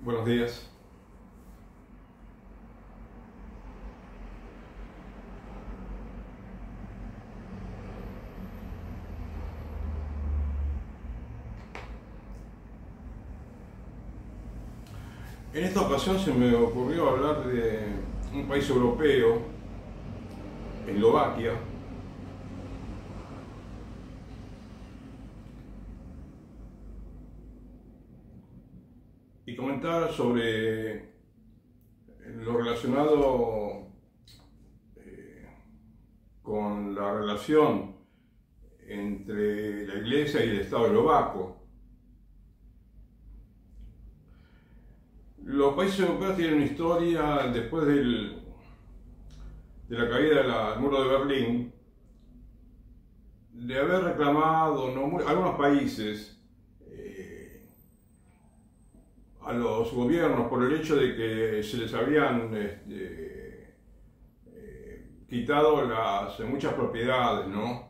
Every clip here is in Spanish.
Buenos días. En esta ocasión se me ocurrió hablar de un país europeo, Eslovaquia, y comentar sobre lo relacionado con la relación entre la Iglesia y el Estado eslovaco. Los países europeos tienen una historia después de la caída del muro de Berlín, de haber reclamado algunos países a los gobiernos por el hecho de que se les habían quitado muchas propiedades, ¿no?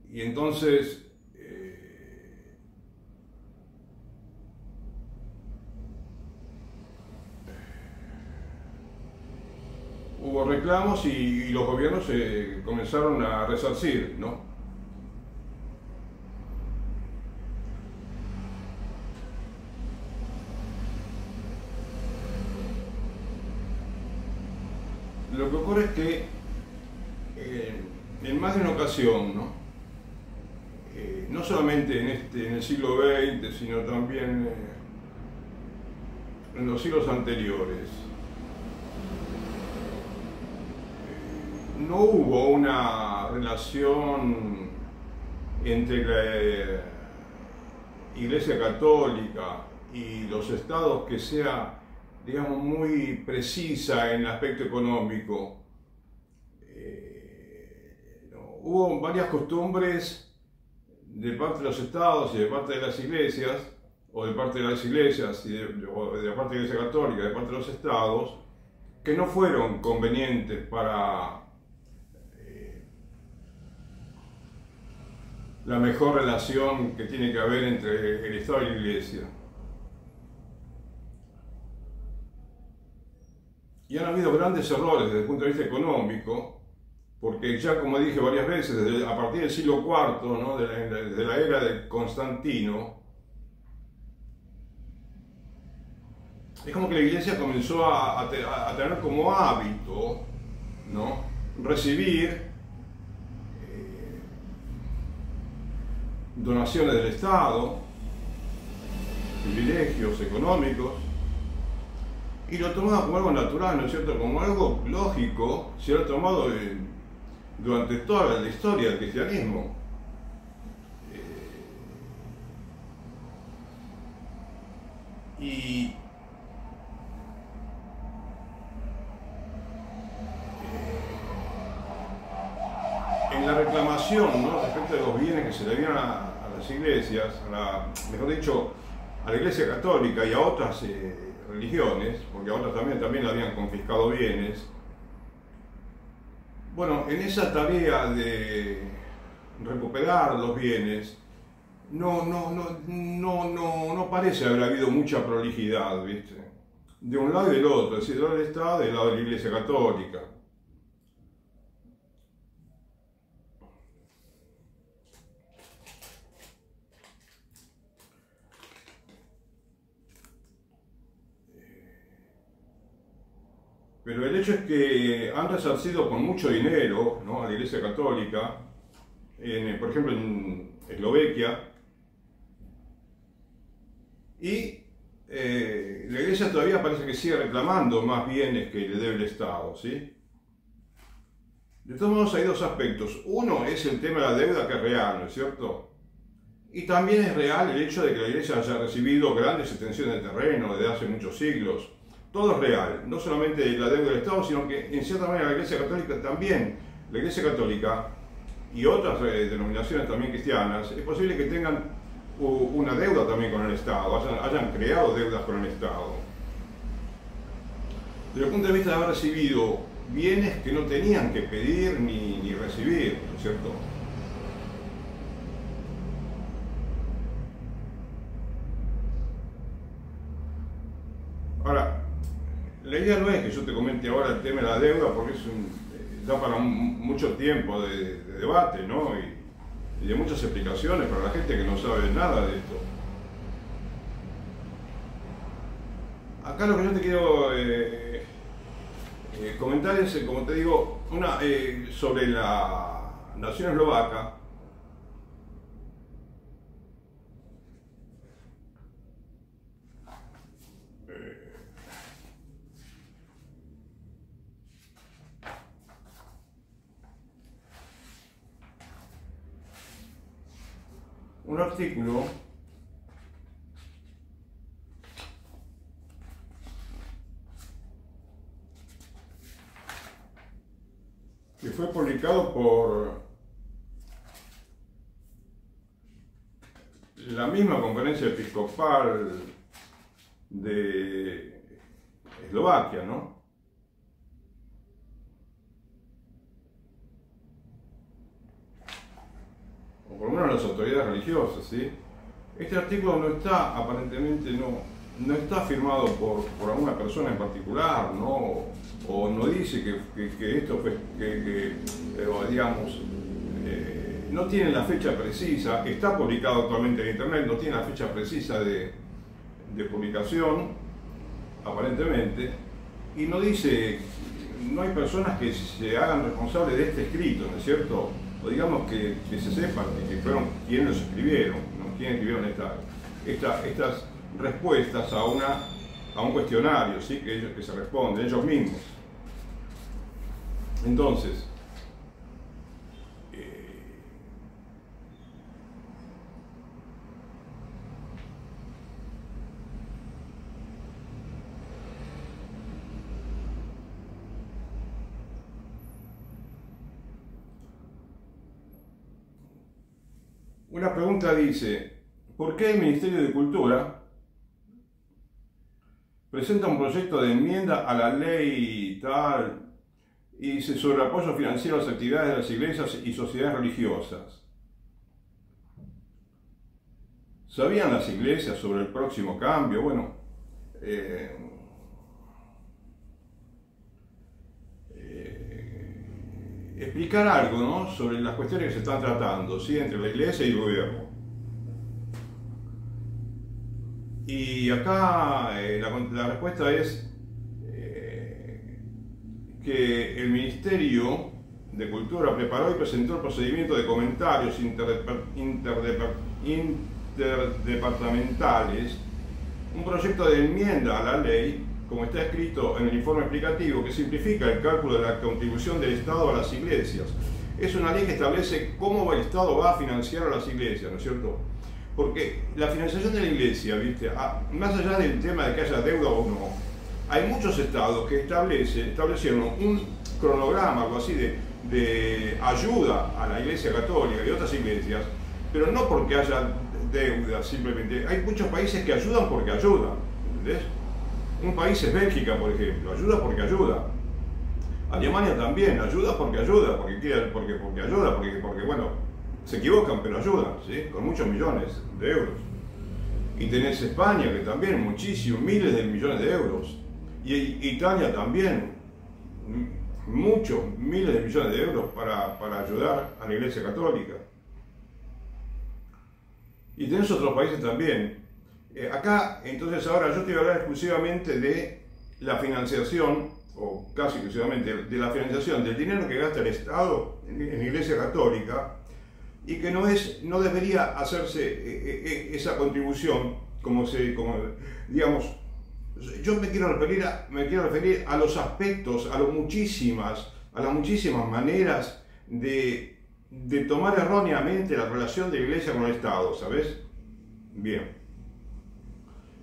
Y entonces hubo reclamos y los gobiernos comenzaron a resarcir, ¿no? Lo que ocurre es que en más de una ocasión, ¿no? No solamente en el siglo XX, sino también en los siglos anteriores, no hubo una relación entre la Iglesia Católica y los estados que sea, digamos, muy precisa en el aspecto económico. Hubo varias costumbres de parte de los estados y de parte de las iglesias, o de parte de las iglesias y de parte de la Iglesia Católica, de parte de los estados, que no fueron convenientes para la mejor relación que tiene que haber entre el Estado y la Iglesia. Y han habido grandes errores desde el punto de vista económico, porque ya, como dije varias veces, a partir del siglo IV, ¿no? de la era de Constantino, es como que la Iglesia comenzó a tener como hábito, ¿no? Recibir donaciones del Estado, privilegios económicos, y lo tomaba como algo natural, ¿no es cierto? Como algo lógico, se lo ha tomado durante toda la historia del cristianismo. Y en la reclamación, ¿no? Respecto de los bienes que se le dieron a las iglesias, mejor dicho, a la Iglesia Católica y a otras religiones, porque a otras también le habían confiscado bienes. Bueno, en esa tarea de recuperar los bienes, no parece haber habido mucha prolijidad, ¿viste? De un lado y del otro, es decir, del lado del Estado y del lado de la Iglesia Católica. Pero el hecho es que han resarcido con mucho dinero, ¿no? A la Iglesia Católica, por ejemplo en Eslovaquia, y la Iglesia todavía parece que sigue reclamando más bienes que le debe el Estado, ¿sí? De todos modos hay dos aspectos. Uno es el tema de la deuda, que es real, ¿no es cierto? Y también es real el hecho de que la Iglesia haya recibido grandes extensiones de terreno desde hace muchos siglos. Todo es real, no solamente la deuda del Estado, sino que en cierta manera la Iglesia Católica también, la Iglesia Católica y otras denominaciones también cristianas, es posible que tengan una deuda también con el Estado, hayan creado deudas con el Estado. Desde el punto de vista de haber recibido bienes que no tenían que pedir ni recibir, ¿no es cierto? la idea no es que yo te comente ahora el tema de la deuda, porque da para mucho tiempo de debate, ¿no? Y de muchas explicaciones para la gente que no sabe nada de esto. Acá lo que yo te quiero comentar es, como te digo, sobre la nación eslovaca. Un artículo que fue publicado por la misma conferencia episcopal de Eslovaquia, ¿no? O por lo menos las autoridades religiosas, ¿sí? Este artículo no está, aparentemente no está firmado por alguna persona en particular, ¿no? O no dice que esto fue, digamos, no tiene la fecha precisa, está publicado actualmente en internet, no tiene la fecha precisa de publicación, aparentemente, y no dice, no hay personas que se hagan responsables de este escrito, ¿no es cierto? O digamos que se sepan que fueron quienes los escribieron, ¿no? Quienes escribieron estas respuestas a un cuestionario, ¿sí? que se responden ellos mismos. Entonces, una pregunta dice, ¿por qué el Ministerio de Cultura presenta un proyecto de enmienda a la ley tal y dice sobre apoyo financiero a las actividades de las iglesias y sociedades religiosas? ¿Sabían las iglesias sobre el próximo cambio? Bueno, explicar algo, ¿no? Sobre las cuestiones que se están tratando, ¿sí? Entre la iglesia y el gobierno. Y acá la respuesta es que el Ministerio de Cultura preparó y presentó el procedimiento de comentarios interdepartamentales, un proyecto de enmienda a la ley, como está escrito en el informe explicativo, que simplifica el cálculo de la contribución del Estado a las iglesias. Es una ley que establece cómo el Estado va a financiar a las iglesias, ¿no es cierto? Porque la financiación de la iglesia, ¿viste? Más allá del tema de que haya deuda o no, hay muchos estados que establecieron un cronograma, algo así, de ayuda a la iglesia católica y otras iglesias, pero no porque haya deuda, simplemente. Hay muchos países que ayudan porque ayudan, ¿entendés? Un país es Bélgica, por ejemplo, ayuda porque ayuda. Alemania también, ayuda porque ayuda, porque ayuda, porque bueno, se equivocan, pero ayudan, ¿sí? Con muchos millones de euros. Y tenés España, que también, muchísimos, miles de millones de euros. Y Italia también, muchos, miles de millones de euros para ayudar a la Iglesia Católica. Y tenés otros países también. Acá, entonces, ahora yo te voy a hablar exclusivamente de la financiación, o casi exclusivamente de la financiación del dinero que gasta el Estado en la Iglesia Católica, y que no debería hacerse esa contribución como digamos, yo me quiero referir a los aspectos, a las muchísimas maneras de tomar erróneamente la relación de la Iglesia con el Estado, ¿sabes? Bien.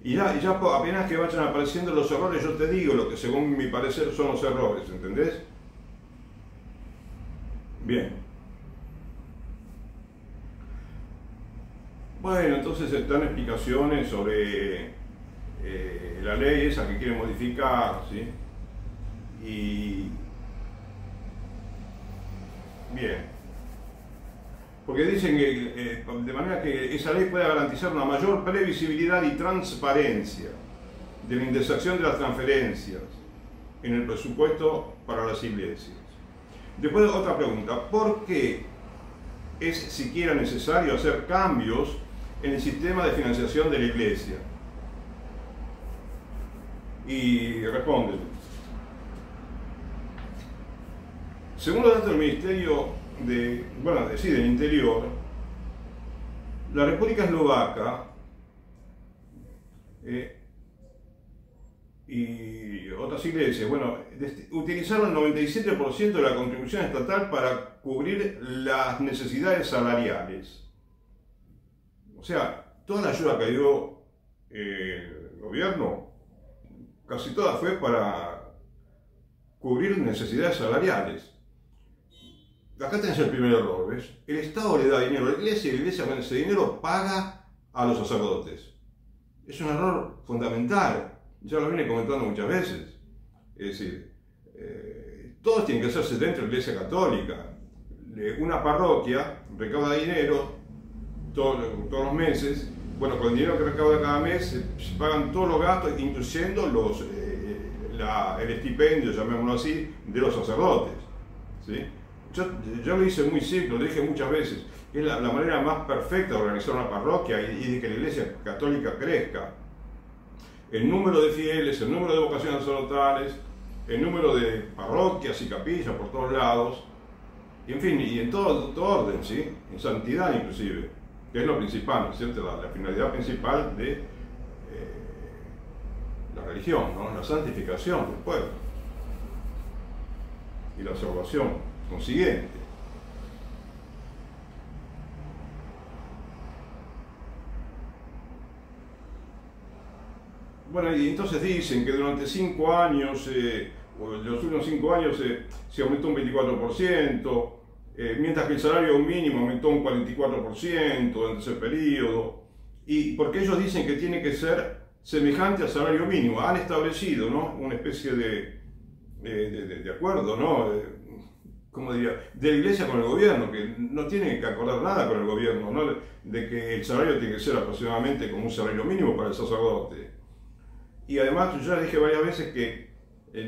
Y ya apenas que vayan apareciendo los errores, yo te digo lo que según mi parecer son los errores, ¿entendés? Bien. Bueno, entonces están explicaciones sobre la ley esa que quieren modificar, ¿sí? Y bien. Porque dicen que de manera que esa ley pueda garantizar una mayor previsibilidad y transparencia de la indexación de las transferencias, en el presupuesto para las iglesias. Después otra pregunta, ¿por qué es siquiera necesario hacer cambios en el sistema de financiación de la iglesia? Y responden. Según los datos del Ministerio del Interior, la República Eslovaca y otras iglesias, utilizaron el 97% de la contribución estatal para cubrir las necesidades salariales. O sea, toda la ayuda que dio el gobierno, casi toda fue para cubrir necesidades salariales. Acá tenés el primer error, ¿ves? El Estado le da dinero a la iglesia y la iglesia con ese dinero paga a los sacerdotes. Es un error fundamental. Ya lo vine comentando muchas veces. Es decir, todos tienen que hacerse dentro de la Iglesia Católica. Una parroquia recauda dinero todos los meses. Bueno, con el dinero que recauda cada mes se pagan todos los gastos, incluyendo el estipendio, llamémoslo así, de los sacerdotes. ¿Sí? Yo lo hice muy simple, lo dije muchas veces. Es la manera más perfecta de organizar una parroquia y de que la Iglesia Católica crezca. El número de fieles, el número de vocaciones sacerdotales, el número de parroquias y capillas por todos lados, y en fin, y en todo orden, ¿sí? En santidad inclusive, que es lo principal, ¿no es cierto? La finalidad principal de la religión, ¿no? La santificación del pueblo y la salvación consiguiente. Bueno, y entonces dicen que durante 5 años, o en los últimos 5 años, se aumentó un 24%, mientras que el salario mínimo aumentó un 44% durante ese periodo, y porque ellos dicen que tiene que ser semejante al salario mínimo. Han establecido, ¿no?, una especie de acuerdo, ¿no?, ¿cómo diría?, de la iglesia con el gobierno, que no tiene que acordar nada con el gobierno, ¿no?, de que el salario tiene que ser aproximadamente como un salario mínimo para el sacerdote. Y además, yo ya dije varias veces que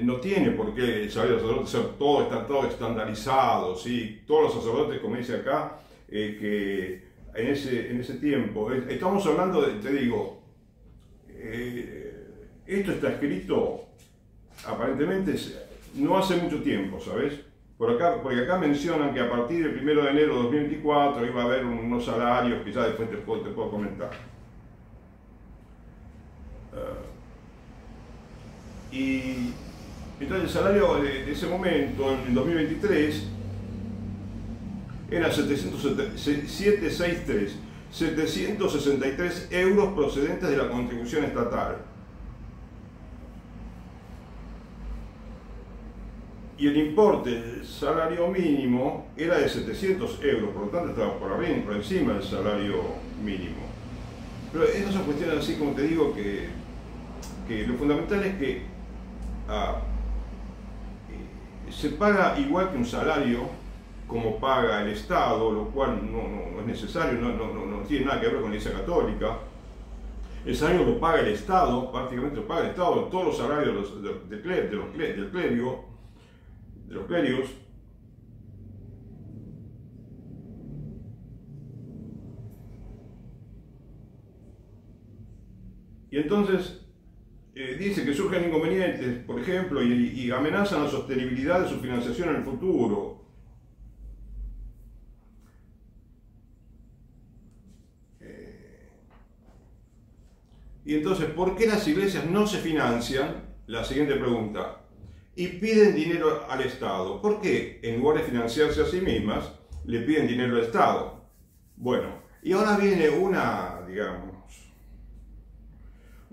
no tiene por qué el salario del sacerdote ser está todo estandarizado, ¿sí? Todos los sacerdotes, como dice acá, que en ese tiempo, estamos hablando de, te digo, esto está escrito aparentemente no hace mucho tiempo, ¿sabes? Porque acá mencionan que a partir del 1 de enero de 2024 iba a haber unos salarios que ya después te puedo comentar. Y entonces el salario de ese momento, en 2023, era 763 euros procedentes de la contribución estatal. Y el importe del salario mínimo era de 700 euros, por lo tanto estaba por encima del salario mínimo. Pero esas son cuestiones así, como te digo, que lo fundamental es que se paga igual que un salario como paga el Estado, lo cual no es necesario, no tiene nada que ver con la Iglesia Católica. El salario lo paga el Estado, prácticamente lo paga el Estado, todos los salarios del clérigo, de los clérigos. Y entonces dice que surgen inconvenientes, por ejemplo, y amenazan la sostenibilidad de su financiación en el futuro. Y entonces, ¿por qué las iglesias no se financian? La siguiente pregunta. Y piden dinero al Estado. ¿Por qué, en lugar de financiarse a sí mismas, le piden dinero al Estado? Bueno, y ahora viene una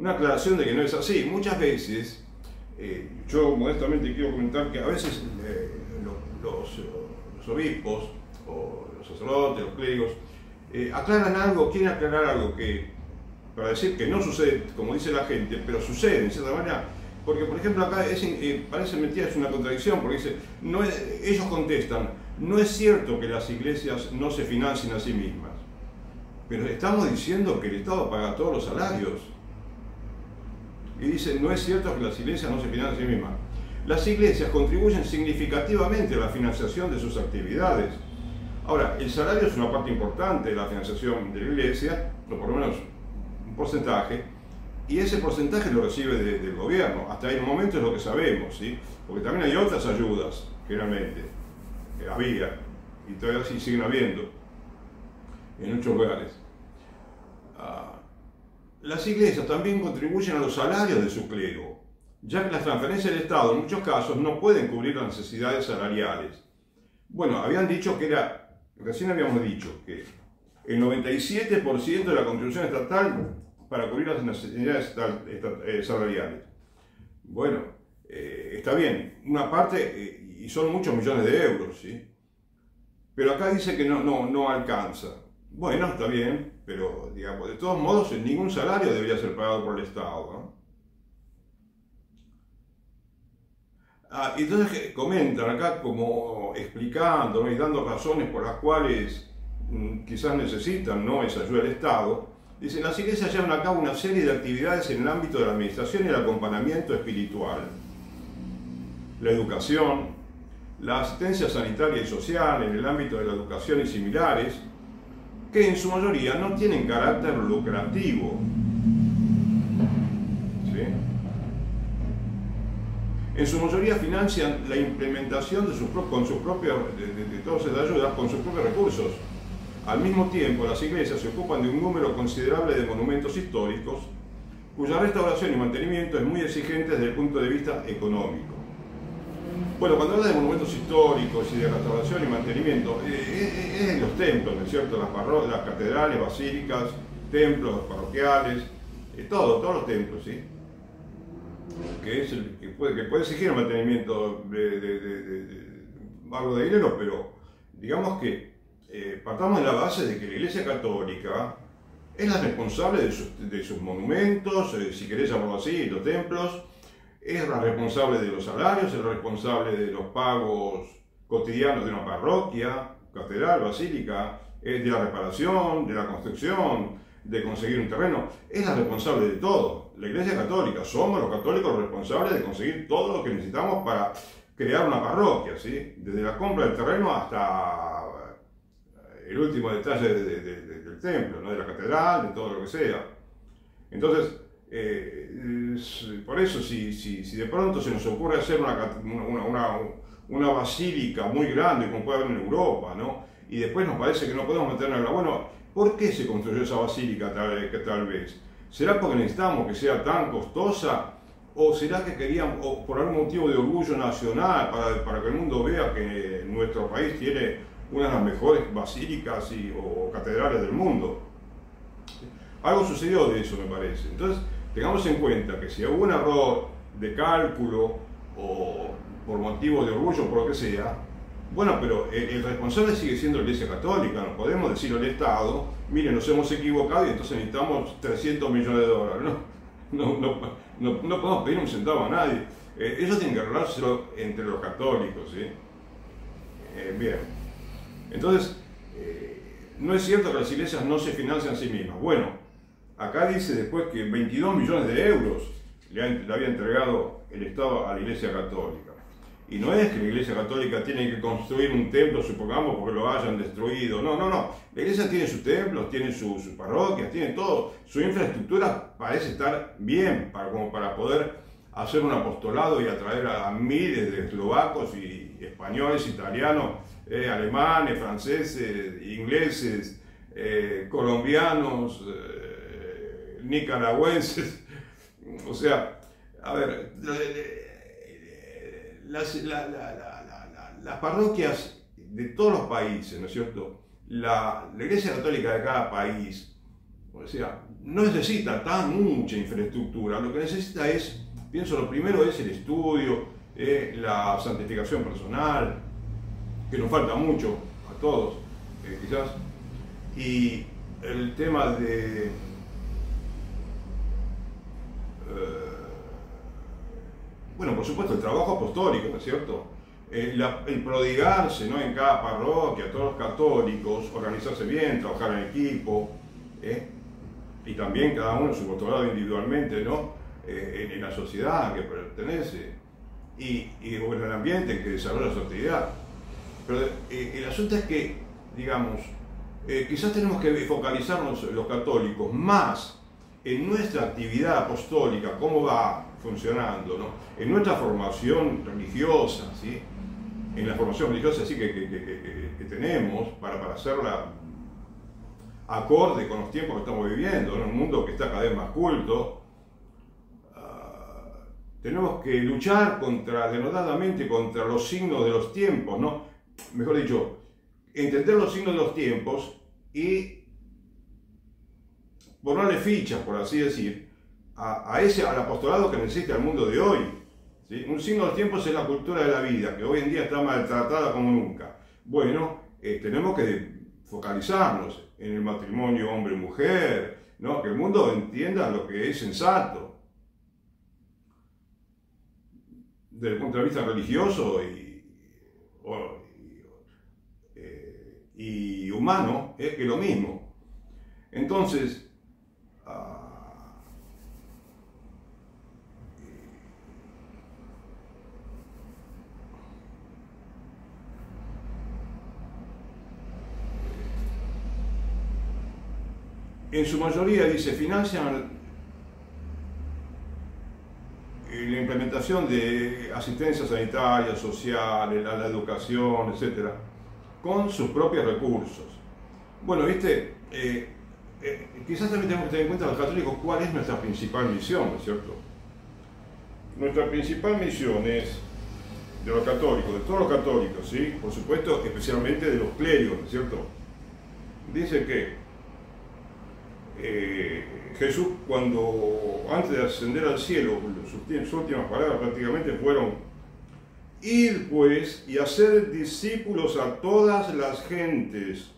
aclaración de que no es así. Muchas veces, yo modestamente quiero comentar que a veces los obispos, o los sacerdotes, los clérigos, aclaran algo, quieren aclarar algo para decir que no sucede como dice la gente, pero sucede en cierta manera. Porque, por ejemplo, acá parece mentira, es una contradicción, porque dice, ellos contestan, no es cierto que las iglesias no se financien a sí mismas, pero estamos diciendo que el Estado paga todos los salarios. Y dice, no es cierto que las iglesias no se financien a sí mismas. Las iglesias contribuyen significativamente a la financiación de sus actividades. Ahora, el salario es una parte importante de la financiación de la iglesia, o por lo menos un porcentaje, y ese porcentaje lo recibe del gobierno. Hasta el momento es lo que sabemos, ¿sí? Porque también hay otras ayudas, generalmente, que había, y todavía sí siguen habiendo, en muchos lugares. Las iglesias también contribuyen a los salarios de su clero, ya que las transferencias del Estado en muchos casos no pueden cubrir las necesidades salariales. Bueno, habían dicho que recién habíamos dicho que el 97% de la contribución estatal para cubrir las necesidades salariales. Bueno, está bien, una parte, y son muchos millones de euros, ¿sí? Pero acá dice que no alcanza. Bueno, está bien, pero digamos, de todos modos, ningún salario debería ser pagado por el Estado, ¿no? Entonces comentan acá como explicando, ¿no? Y dando razones por las cuales quizás necesitan, ¿no?, esa ayuda del Estado. Dicen, las iglesias llevan a cabo una serie de actividades en el ámbito de la administración y el acompañamiento espiritual, la educación, la asistencia sanitaria y social en el ámbito de la educación y similares, que en su mayoría no tienen carácter lucrativo. ¿Sí? En su mayoría financian la implementación de todas esas ayudas con sus propios recursos. Al mismo tiempo, las iglesias se ocupan de un número considerable de monumentos históricos, cuya restauración y mantenimiento es muy exigente desde el punto de vista económico. Bueno, cuando habla de monumentos históricos y de restauración y mantenimiento, es en los templos, ¿no es cierto? Las catedrales, basílicas, templos parroquiales, todos los templos, ¿sí? Que puede exigir el mantenimiento de algo de dinero, pero digamos que partamos de la base de que la Iglesia Católica es la responsable de sus monumentos, si querés llamarlo así, los templos, es la responsable de los salarios, es la responsable de los pagos cotidianos de una parroquia, catedral, basílica, de la reparación, de la construcción, de conseguir un terreno, es la responsable de todo. La Iglesia Católica, somos los católicos los responsables de conseguir todo lo que necesitamos para crear una parroquia, ¿sí? Desde la compra del terreno hasta el último detalle del templo, ¿no? De la catedral, de todo lo que sea. Entonces, por eso, si de pronto se nos ocurre hacer una basílica muy grande, como puede haber en Europa, ¿no? Y después nos parece que no podemos mantenerla, bueno, ¿por qué se construyó esa basílica tal vez? ¿Será porque necesitamos que sea tan costosa? ¿O será que queríamos, o por algún motivo de orgullo nacional, para que el mundo vea que nuestro país tiene una de las mejores basílicas o catedrales del mundo? Algo sucedió de eso, me parece. Entonces, tengamos en cuenta que si hubo un error de cálculo o por motivo de orgullo, por lo que sea, bueno, pero el responsable sigue siendo la Iglesia Católica. No podemos decirle al Estado, mire, nos hemos equivocado y entonces necesitamos 300 millones de dólares. No podemos pedir un centavo a nadie. Ellos tienen que arreglárselo entre los católicos, ¿sí? Bien. Entonces, no es cierto que las iglesias no se financian a sí mismas. Bueno, acá dice después que 22 millones de euros le había entregado el Estado a la Iglesia Católica. Y no es que la Iglesia Católica tiene que construir un templo, supongamos, porque lo hayan destruido. No. La Iglesia tiene sus templos, tiene sus parroquias, tiene todo. Su infraestructura parece estar bien como para poder hacer un apostolado y atraer a miles de eslovacos y españoles, italianos, alemanes, franceses, ingleses, colombianos, nicaragüenses. O sea, a ver, las parroquias de todos los países, ¿no es cierto? La Iglesia Católica de cada país, o sea, no necesita mucha infraestructura. Lo que necesita es, pienso, lo primero es el estudio, la santificación personal, que nos falta mucho a todos, quizás, y el tema de bueno, por supuesto, el trabajo apostólico, ¿no es cierto? El prodigarse, ¿no?, en cada parroquia, todos los católicos, organizarse bien, trabajar en equipo, y también cada uno su apostolado individualmente, ¿no?, en la sociedad a que pertenece. o en el ambiente en que desarrolla su actividad. Pero el asunto es que, digamos, quizás tenemos que focalizarnos los católicos más en nuestra actividad apostólica, cómo va funcionando, ¿no? En nuestra formación religiosa, ¿sí? En la formación religiosa sí que tenemos para hacerla acorde con los tiempos que estamos viviendo, en un mundo que está cada vez más culto. Tenemos que luchar denodadamente contra los signos de los tiempos, ¿no? Mejor dicho, entender los signos de los tiempos y ponerle fichas, por así decir, al apostolado que necesita el mundo de hoy, ¿sí? Un signo de los tiempos es la cultura de la vida, que hoy en día está maltratada como nunca. Bueno, tenemos que focalizarnos en el matrimonio hombre-mujer, ¿no? Que el mundo entienda lo que es sensato desde el punto de vista religioso y humano, es que lo mismo. Entonces, en su mayoría, dice, financian la implementación de asistencia sanitaria, social, la educación, etc., con sus propios recursos. Bueno, viste, quizás también tenemos que tener en cuenta los católicos cuál es nuestra principal misión, ¿no es cierto? Nuestra principal misión es de los católicos, de todos los católicos, ¿sí? Por supuesto, especialmente de los clérigos, ¿no es cierto? Dice que Jesús, antes de ascender al cielo, sus últimas palabras prácticamente fueron: id pues y hacer discípulos a todas las gentes,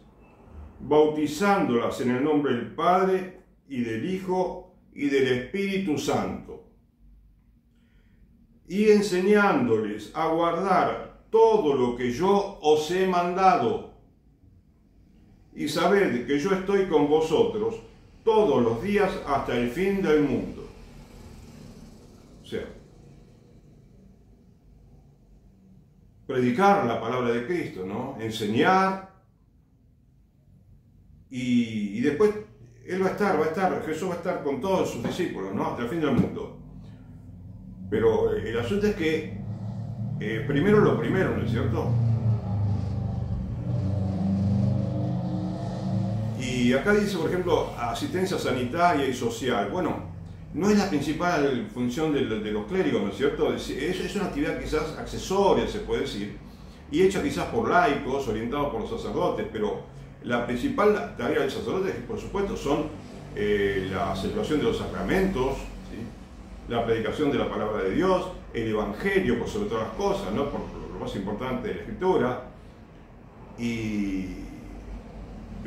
bautizándolas en el nombre del Padre y del Hijo y del Espíritu Santo, y enseñándoles a guardar todo lo que yo os he mandado. Y sabed que yo estoy con vosotros todos los días hasta el fin del mundo. O sea, predicar la palabra de Cristo, ¿no? Enseñar, y después Él Jesús va a estar con todos sus discípulos, ¿no? Hasta el fin del mundo. Pero el asunto es que primero lo primero, ¿no es cierto? Y acá dice, por ejemplo, asistencia sanitaria y social. Bueno, no es la principal función de los clérigos, ¿no es cierto? Es una actividad quizás accesoria, se puede decir, y hecha quizás por laicos, orientados por los sacerdotes, pero la principal tarea del sacerdote, por supuesto, son la celebración de los sacramentos, ¿sí? La predicación de la palabra de Dios, el evangelio, por sobre todas las cosas, ¿no? Por lo más importante de la escritura, y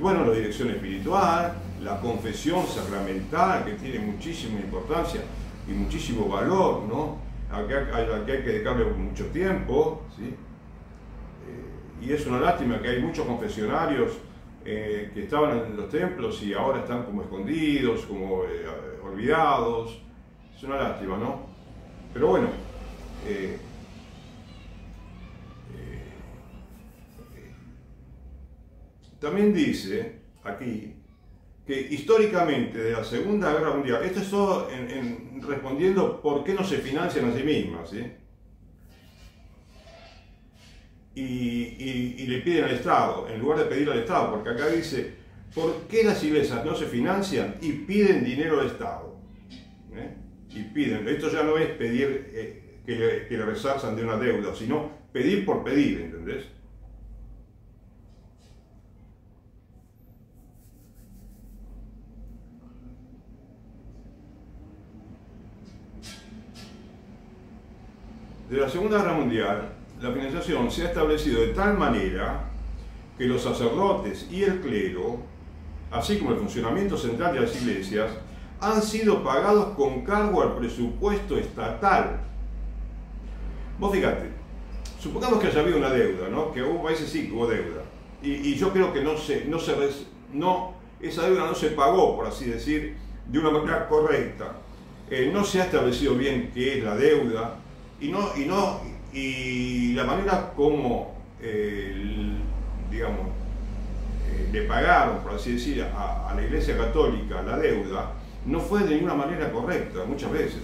bueno, la dirección espiritual, la confesión sacramental, que tiene muchísima importancia y muchísimo valor, ¿no? A la que hay que dedicarle mucho tiempo, ¿sí? Y es una lástima que hay muchos confesionarios que estaban en los templos y ahora están como escondidos, como olvidados. Es una lástima, ¿no? Pero bueno, también dice aquí que históricamente de la Segunda Guerra Mundial, esto es todo respondiendo por qué no se financian a sí mismas, ¿sí? Y le piden al Estado, en lugar de pedir al Estado, porque acá dice, ¿por qué las iglesias no se financian y piden dinero al Estado? Y piden, esto ya no es pedir que le resarzan de una deuda, sino pedir por pedir, ¿entendés? De la Segunda Guerra Mundial, la financiación se ha establecido de tal manera que los sacerdotes y el clero, así como el funcionamiento central de las iglesias, han sido pagados con cargo al presupuesto estatal. Vos fíjate, supongamos que haya habido una deuda, ¿no? Que hubo países sí que hubo deuda, y yo creo que esa deuda no se pagó, por así decir, de una manera correcta. No se ha establecido bien qué es la deuda, y la manera como, digamos, le pagaron, por así decir, a la Iglesia Católica la deuda, no fue de ninguna manera correcta, muchas veces,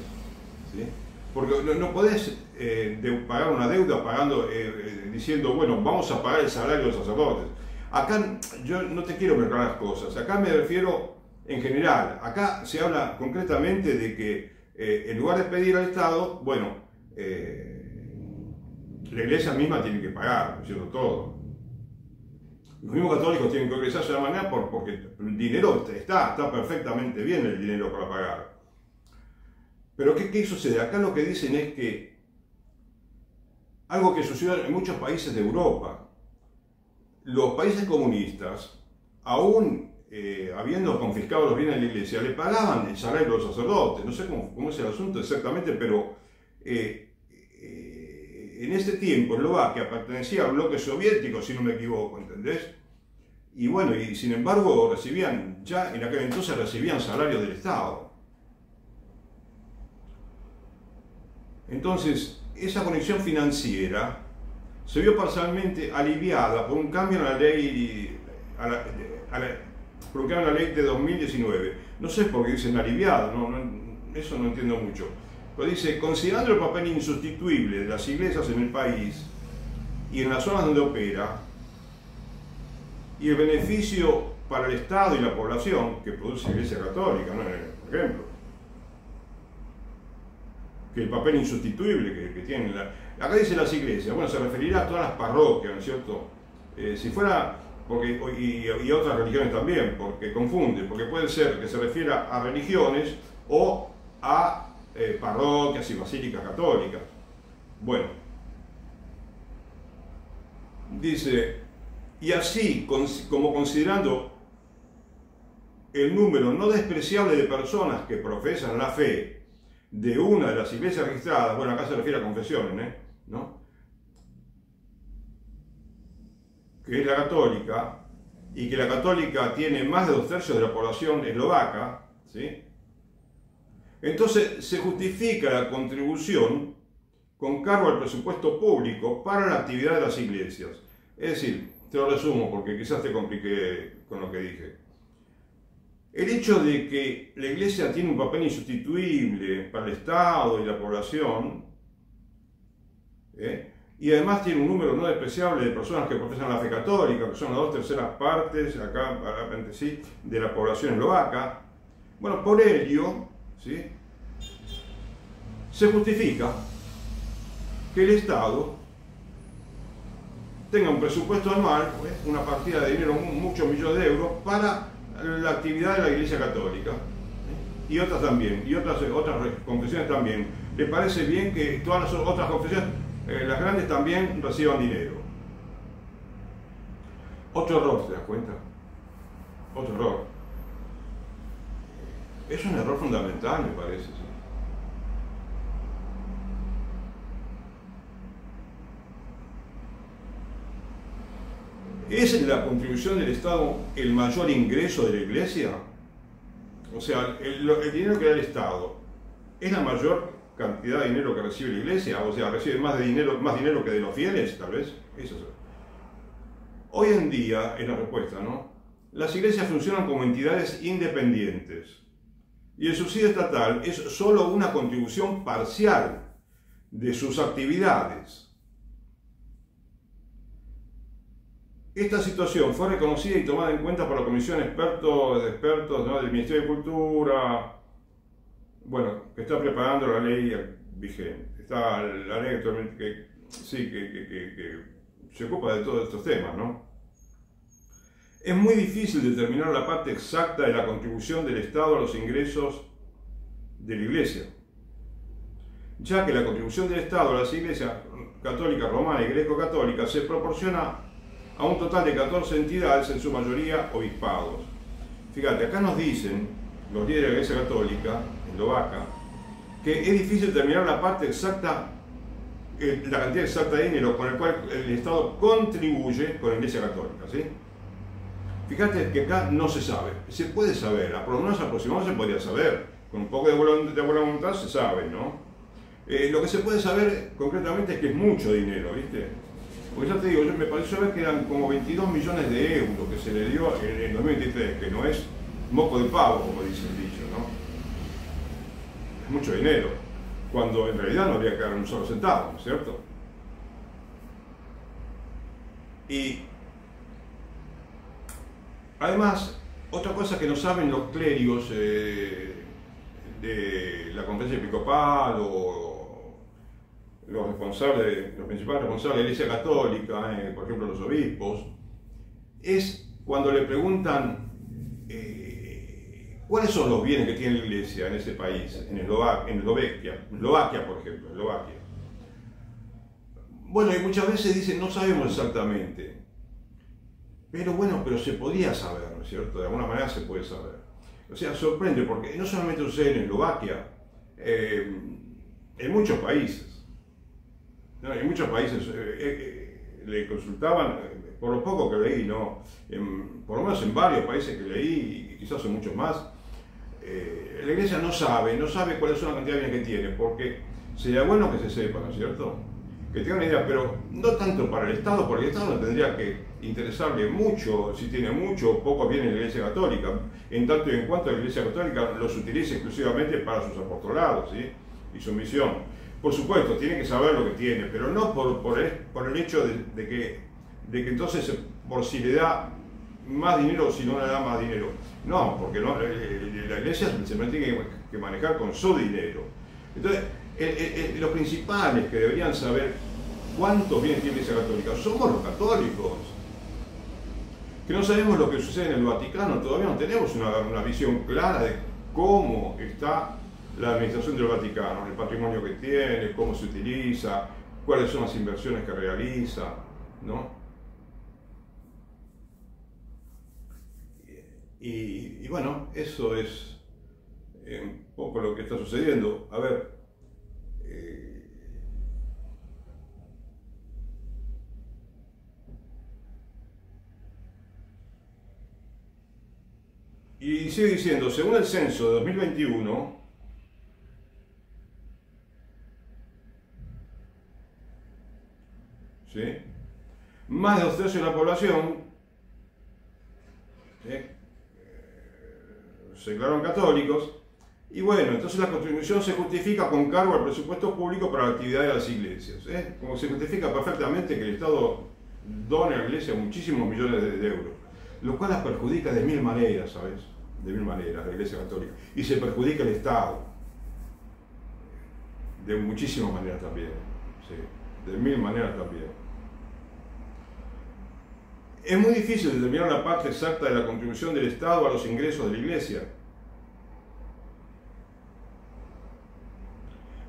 ¿sí? Porque no podés pagar una deuda diciendo, bueno, vamos a pagar el salario de los sacerdotes. Acá yo no te quiero mezclar las cosas, acá me refiero en general, acá se habla concretamente de que en lugar de pedir al Estado, bueno, la Iglesia misma tiene que pagar, ¿no es cierto? Todo. Los mismos católicos tienen que organizarse de la manera porque el dinero está perfectamente bien el dinero para pagar. Pero ¿qué sucede? Acá lo que dicen es que algo que sucedió en muchos países de Europa, los países comunistas, aún habiendo confiscado los bienes de la Iglesia, le pagaban el salario a los sacerdotes. No sé cómo es el asunto exactamente, pero en ese tiempo Eslovaquia pertenecía al bloque soviético, si no me equivoco, ¿entendés? Y bueno, y sin embargo recibían, ya en aquel entonces recibían salarios del Estado. Entonces, esa conexión financiera se vio parcialmente aliviada por un cambio en la ley, por un cambio en la ley de 2019. No sé por qué dicen aliviada, eso no entiendo mucho. Pero dice, considerando el papel insustituible de las iglesias en el país y en las zonas donde opera, y el beneficio para el Estado y la población que produce la Iglesia Católica, ¿no? Por ejemplo, que el papel insustituible que tienen. Acá dice las iglesias, bueno, se referirá a todas las parroquias, ¿no es cierto? Si fuera, y otras religiones también, porque confunde, porque puede ser que se refiera a religiones o a parroquias y basílicas católicas. Bueno, dice, y así como considerando el número no despreciable de personas que profesan la fe de una de las iglesias registradas, bueno, acá se refiere a confesiones, ¿no? Que es la católica, y que la católica tiene más de 2/3 de la población eslovaca, ¿sí? Entonces se justifica la contribución con cargo al presupuesto público para la actividad de las iglesias. Es decir, te lo resumo porque quizás te compliqué con lo que dije. El hecho de que la Iglesia tiene un papel insustituible para el Estado y la población, y además tiene un número no despreciable de personas que profesan la fe católica, que son las 2/3 partes, acá aparentemente sí, de la población eslovaca, bueno, por ello, ¿sí?, se justifica que el Estado tenga un presupuesto anual, una partida de dinero, muchos millones de euros, para la actividad de la Iglesia Católica, y otras también, y otras confesiones también. ¿Le parece bien que todas las otras confesiones, las grandes, también reciban dinero? Otro error, ¿te das cuenta? Otro error. Es un error fundamental, me parece. ¿Sí? ¿Es la contribución del Estado el mayor ingreso de la Iglesia? O sea, el dinero que da el Estado, ¿es la mayor cantidad de dinero que recibe la Iglesia? O sea, ¿recibe más dinero que de los fieles, tal vez? Eso es. Hoy en día, es la respuesta, ¿no? Las iglesias funcionan como entidades independientes y el subsidio estatal es solo una contribución parcial de sus actividades. Esta situación fue reconocida y tomada en cuenta por la Comisión de Expertos, ¿no?, del Ministerio de Cultura, bueno, que está preparando la ley vigente. Está la ley actualmente que se ocupa de todos estos temas, ¿no? Es muy difícil determinar la parte exacta de la contribución del Estado a los ingresos de la Iglesia, ya que la contribución del Estado a las iglesias católica, romana y greco-católica se proporciona a un total de 14 entidades, en su mayoría obispados. Fíjate, acá nos dicen los líderes de la Iglesia Católica eslovaca que es difícil determinar la parte exacta, la cantidad exacta de dinero con el cual el Estado contribuye con la Iglesia Católica, ¿sí? Fíjate que acá no se sabe, se puede saber, por lo menos aproximadamente se podría saber, con un poco de buena voluntad se sabe, ¿no? Lo que se puede saber concretamente es que es mucho dinero, ¿viste? Porque ya te digo, me pareció ver que eran como 22 millones de euros que se le dio en 2023, que no es moco de pavo, como dice el dicho, ¿no? Es mucho dinero, cuando en realidad no habría que dar un solo centavo, ¿no es cierto? Y además, otra cosa que no saben los clérigos de la conferencia episcopal o los responsables, los principales responsables de la Iglesia Católica, por ejemplo los obispos, es cuando le preguntan cuáles son los bienes que tiene la Iglesia en ese país, en Eslovaquia, por ejemplo, Eslovaquia. Bueno, y muchas veces dicen, no sabemos exactamente, pero bueno, pero se podría saber, ¿no es cierto? De alguna manera se puede saber. O sea, sorprende porque no solamente sucede en Eslovaquia, en muchos países. No, en muchos países le consultaban, por lo poco que leí, ¿no? Por lo menos en varios países que leí, y quizás en muchos más, la Iglesia no sabe cuáles son las cantidades de bienes que tiene, porque sería bueno que se sepa, ¿no es cierto? Que tenga una idea, pero no tanto para el Estado, porque el Estado no tendría que interesarle mucho, si tiene mucho o poco bienes en la Iglesia Católica, en tanto y en cuanto la Iglesia Católica los utilice exclusivamente para sus apostolados, ¿sí? Y su misión. Por supuesto, tiene que saber lo que tiene, pero no por el hecho de que entonces, por si le da más dinero o si no le da más dinero. No, porque no, la Iglesia se tiene que manejar con su dinero. Entonces, los principales que deberían saber cuántos bienes tiene la Iglesia Católica somos los católicos. Que no sabemos lo que sucede en el Vaticano, todavía no tenemos una visión clara de cómo está la administración del Vaticano, el patrimonio que tiene, cómo se utiliza, cuáles son las inversiones que realiza, ¿no? Y bueno, eso es un poco lo que está sucediendo. A ver, y sigue diciendo, según el censo de 2021, ¿sí? Más de 2/3 de la población, ¿sí? Se declararon católicos, y bueno, entonces la contribución se justifica con cargo al presupuesto público para la actividad de las iglesias, como se justifica perfectamente que el Estado done a la iglesia muchísimos millones de euros, lo cual las perjudica de mil maneras, ¿sabes? De mil maneras, la Iglesia Católica, y se perjudica el Estado de muchísimas maneras también, ¿sí? De mil maneras también. Es muy difícil determinar la parte exacta de la contribución del Estado a los ingresos de la Iglesia,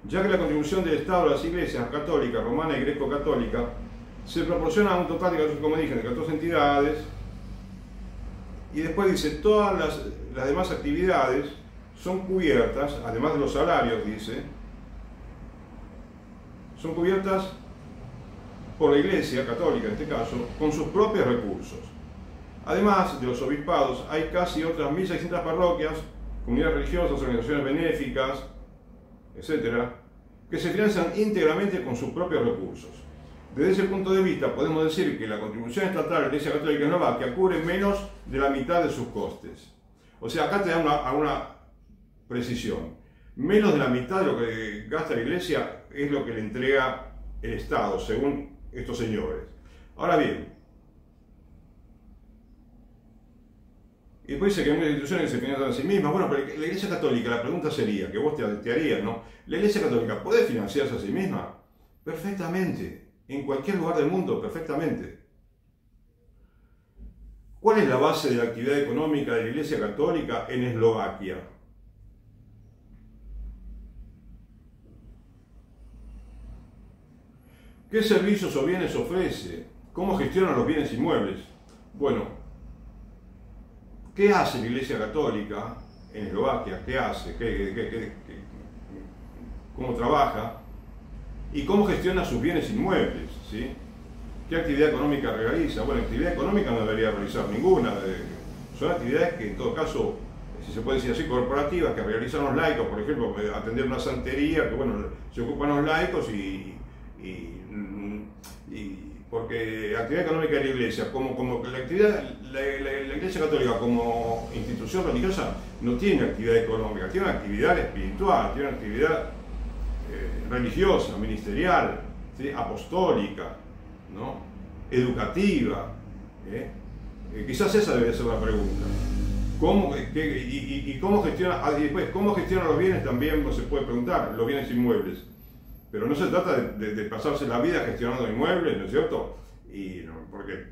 ya que la contribución del Estado a las iglesias católica, romana y greco-católica se proporciona a un total de, como dije, de 14 entidades, y después dice, todas las demás actividades son cubiertas, además de los salarios, dice, son cubiertas por la Iglesia Católica, en este caso, con sus propios recursos. Además de los obispados, hay casi otras 1.600 parroquias, comunidades religiosas, organizaciones benéficas, etcétera, que se financian íntegramente con sus propios recursos. Desde ese punto de vista, podemos decir que la contribución estatal de la Iglesia Católica en Eslovaquia cubre menos de la mitad de sus costes. O sea, acá te da una precisión. Menos de la mitad de lo que gasta la Iglesia es lo que le entrega el Estado, según estos señores. Ahora bien, y después dice que hay muchas instituciones que se financian a sí mismas. Bueno, pero la Iglesia Católica, la pregunta sería, que vos te harías, ¿no? ¿La Iglesia Católica puede financiarse a sí misma? Perfectamente. En cualquier lugar del mundo, perfectamente. ¿Cuál es la base de la actividad económica de la Iglesia Católica en Eslovaquia? ¿Qué servicios o bienes ofrece? ¿Cómo gestiona los bienes inmuebles? Bueno, ¿qué hace la Iglesia Católica en Eslovaquia? ¿Qué hace? ¿Cómo trabaja? ¿Y cómo gestiona sus bienes inmuebles? ¿Sí? ¿Qué actividad económica realiza? Bueno, actividad económica no debería realizar ninguna. Son actividades que en todo caso si se puede decir así, corporativas que realizan los laicos, por ejemplo, atender una santería, que bueno, se ocupan los laicos y porque actividad económica de la Iglesia, como la Iglesia Católica como institución religiosa no tiene actividad económica, tiene una actividad espiritual, tiene una actividad religiosa, ministerial, ¿sí? Apostólica, ¿no? Educativa. Quizás esa debería ser la pregunta. ¿Cómo gestiona? Y después, ¿cómo gestiona los bienes? También no se puede preguntar, los bienes inmuebles. Pero no se trata de pasarse la vida gestionando inmuebles, ¿no es cierto? Porque,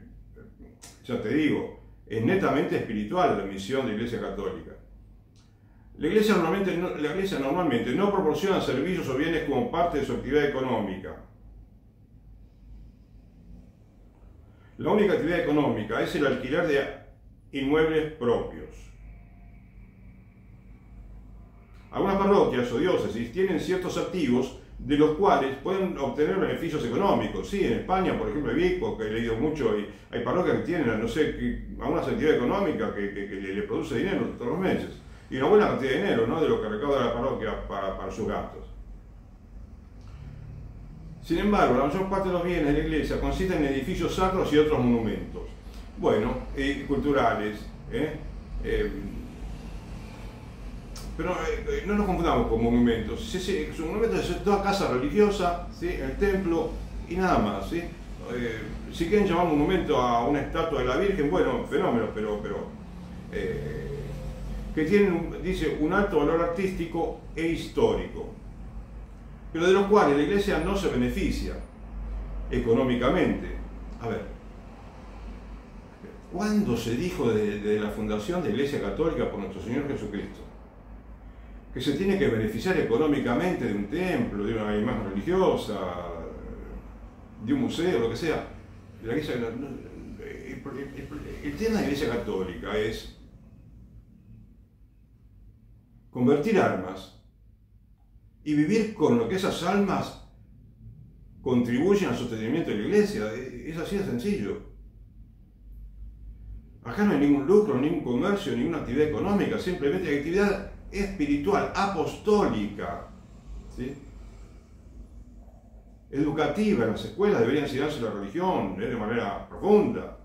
ya te digo, es netamente espiritual la misión de la Iglesia Católica. La Iglesia normalmente no proporciona servicios o bienes como parte de su actividad económica. La única actividad económica es el alquiler de inmuebles propios. Algunas parroquias o diócesis tienen ciertos activos de los cuales pueden obtener beneficios económicos. Sí, en España, por ejemplo, Vico, que he leído mucho, y hay parroquias que tienen, no sé, alguna actividad económica que le produce dinero todos los meses. Y una buena cantidad de dinero, ¿no?, de lo que recauda la parroquia para sus gastos. Sin embargo, la mayor parte de los bienes de la iglesia consisten en edificios sacros y otros monumentos. Bueno, culturales, pero no nos confundamos con monumentos. Su monumento es toda casa religiosa, ¿sí?, el templo y nada más, ¿sí? Si quieren llamar monumento a una estatua de la Virgen, bueno, fenómeno, pero que tienen, dice, un alto valor artístico e histórico, pero de los cuales la iglesia no se beneficia económicamente. A ver, ¿cuándo se dijo de la fundación de la Iglesia Católica por nuestro Señor Jesucristo que se tiene que beneficiar económicamente de un templo, de una imagen religiosa, de un museo, lo que sea? La iglesia, el tema de la Iglesia Católica es convertir almas y vivir con lo que esas almas contribuyen al sostenimiento de la iglesia. Es así de sencillo. Acá no hay ningún lucro, ningún comercio, ninguna actividad económica, simplemente hay actividad espiritual, apostólica, ¿sí?, educativa. En las escuelas debería enseñarse la religión de manera profunda,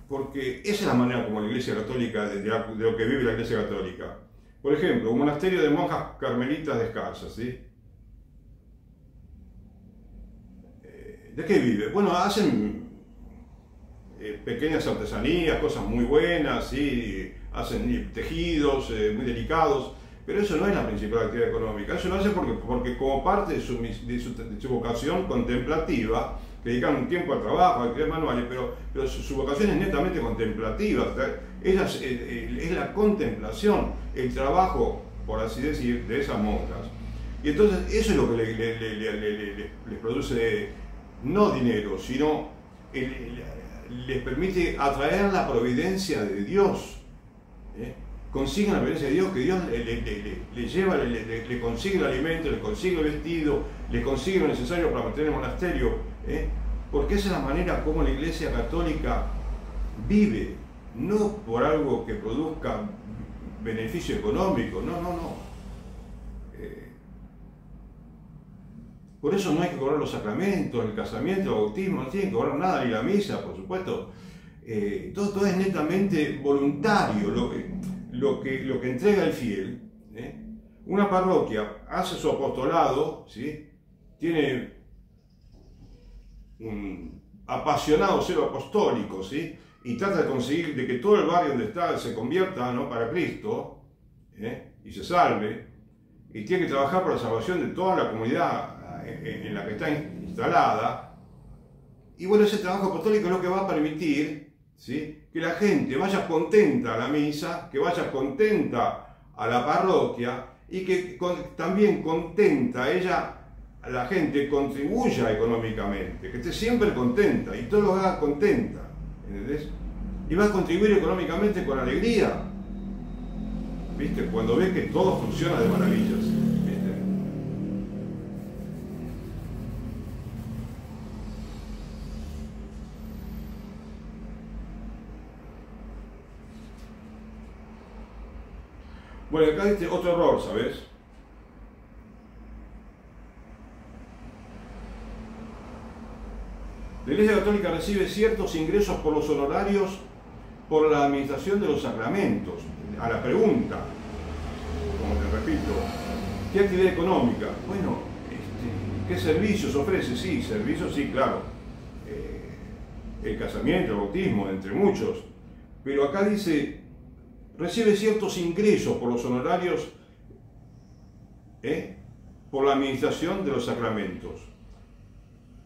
porque esa es la manera como la Iglesia Católica, de lo que vive la Iglesia Católica. Por ejemplo, un monasterio de monjas carmelitas descalzas, ¿sí? ¿De qué vive? Bueno, hacen pequeñas artesanías, cosas muy buenas, ¿sí? Hacen tejidos muy delicados, pero eso no es la principal actividad económica. Eso lo hacen porque como parte de su vocación contemplativa, que dedican un tiempo al trabajo, a actividades manuales, pero su vocación es netamente contemplativa. Es la contemplación, el trabajo, por así decir, de esas monjas. Y entonces eso es lo que les produce no dinero, sino les permite atraer la providencia de Dios. Consiguen la providencia de Dios, que Dios le lleva, le consigue el alimento, le consigue el vestido, le consigue lo necesario para mantener el monasterio, porque esa es la manera como la Iglesia Católica vive, no por algo que produzca beneficio económico, no. Por eso no hay que cobrar los sacramentos, el casamiento, el bautismo, no tienen que cobrar nada, ni la misa, por supuesto. Todo es netamente voluntario, lo que entrega el fiel. Una parroquia hace su apostolado, ¿sí?, tiene un apasionado celo apostólico, ¿sí?, y trata de conseguir de que todo el barrio donde está se convierta, ¿no?, para Cristo, y se salve, y tiene que trabajar por la salvación de toda la comunidad en la que está instalada. Y bueno, ese trabajo apostólico es lo que va a permitir, ¿sí?, que la gente vaya contenta a la misa, que vaya contenta a la parroquia, y que también contenta la gente contribuya económicamente, que esté siempre contenta y todo lo haga contenta, ¿entendés? Y va a contribuir económicamente con alegría, ¿viste? Cuando ve que todo funciona de maravillas. Bueno, acá este otro error, ¿sabes? La Iglesia Católica recibe ciertos ingresos por los honorarios por la administración de los sacramentos. A la pregunta, como te repito, ¿qué actividad económica? Bueno, ¿qué servicios ofrece? Sí, servicios, sí, claro. El casamiento, el bautismo, entre muchos. Pero acá dice, recibe ciertos ingresos por los honorarios, por la administración de los sacramentos.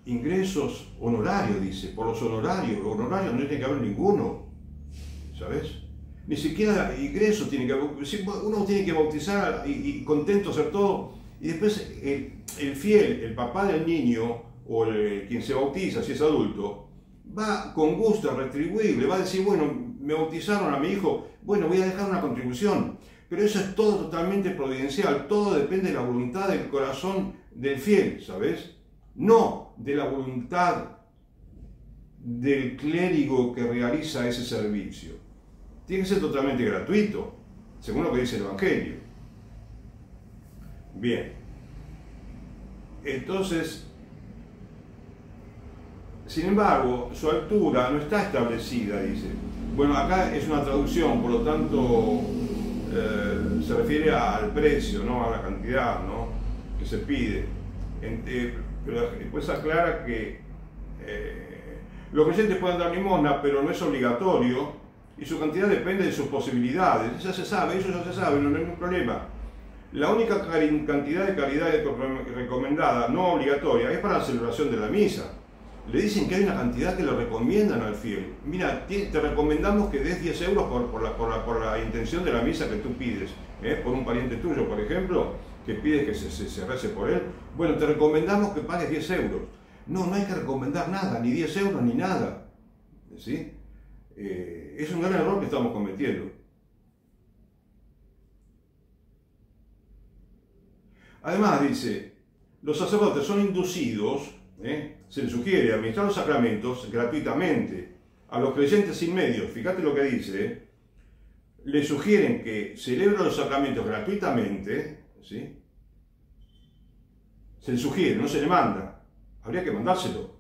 Ingresos, honorarios, dice, por los honorarios. Los honorarios no tiene que haber ninguno, ¿sabes? Ni siquiera ingresos tiene que haber. Uno tiene que bautizar y contento hacer todo. Y después el fiel, el papá del niño, o quien se bautiza, si es adulto, va con gusto a retribuirle, va a decir, bueno, me bautizaron a mi hijo, bueno, voy a dejar una contribución. Pero eso es todo totalmente providencial, todo depende de la voluntad del corazón del fiel, ¿sabes? No de la voluntad del clérigo que realiza ese servicio. Tiene que ser totalmente gratuito, según lo que dice el Evangelio. Bien. Entonces, sin embargo, su altura no está establecida, dice. Bueno, acá es una traducción, por lo tanto, se refiere al precio, ¿no? A la cantidad, ¿no? Que se pide. Pero después aclara que los creyentes pueden dar limosna, pero no es obligatorio, y su cantidad depende de sus posibilidades. Ya se sabe, eso ya se sabe, no hay ningún problema. La única cantidad de caridad recomendada, no obligatoria, es para la celebración de la misa. Le dicen que hay una cantidad que le recomiendan al fiel. Mira, te recomendamos que des 10 euros por la intención de la misa que tú pides, por un pariente tuyo, por ejemplo, que pides que se rece por él. Bueno, te recomendamos que pagues 10 euros. No, no hay que recomendar nada, ni 10 euros, ni nada. ¿Sí? Es un gran error que estamos cometiendo. Además, dice, los sacerdotes son inducidos, se les sugiere administrar los sacramentos gratuitamente a los creyentes sin medios. Fíjate lo que dice, les sugieren que celebren los sacramentos gratuitamente, ¿sí? Se les sugiere, no se le manda, habría que mandárselo.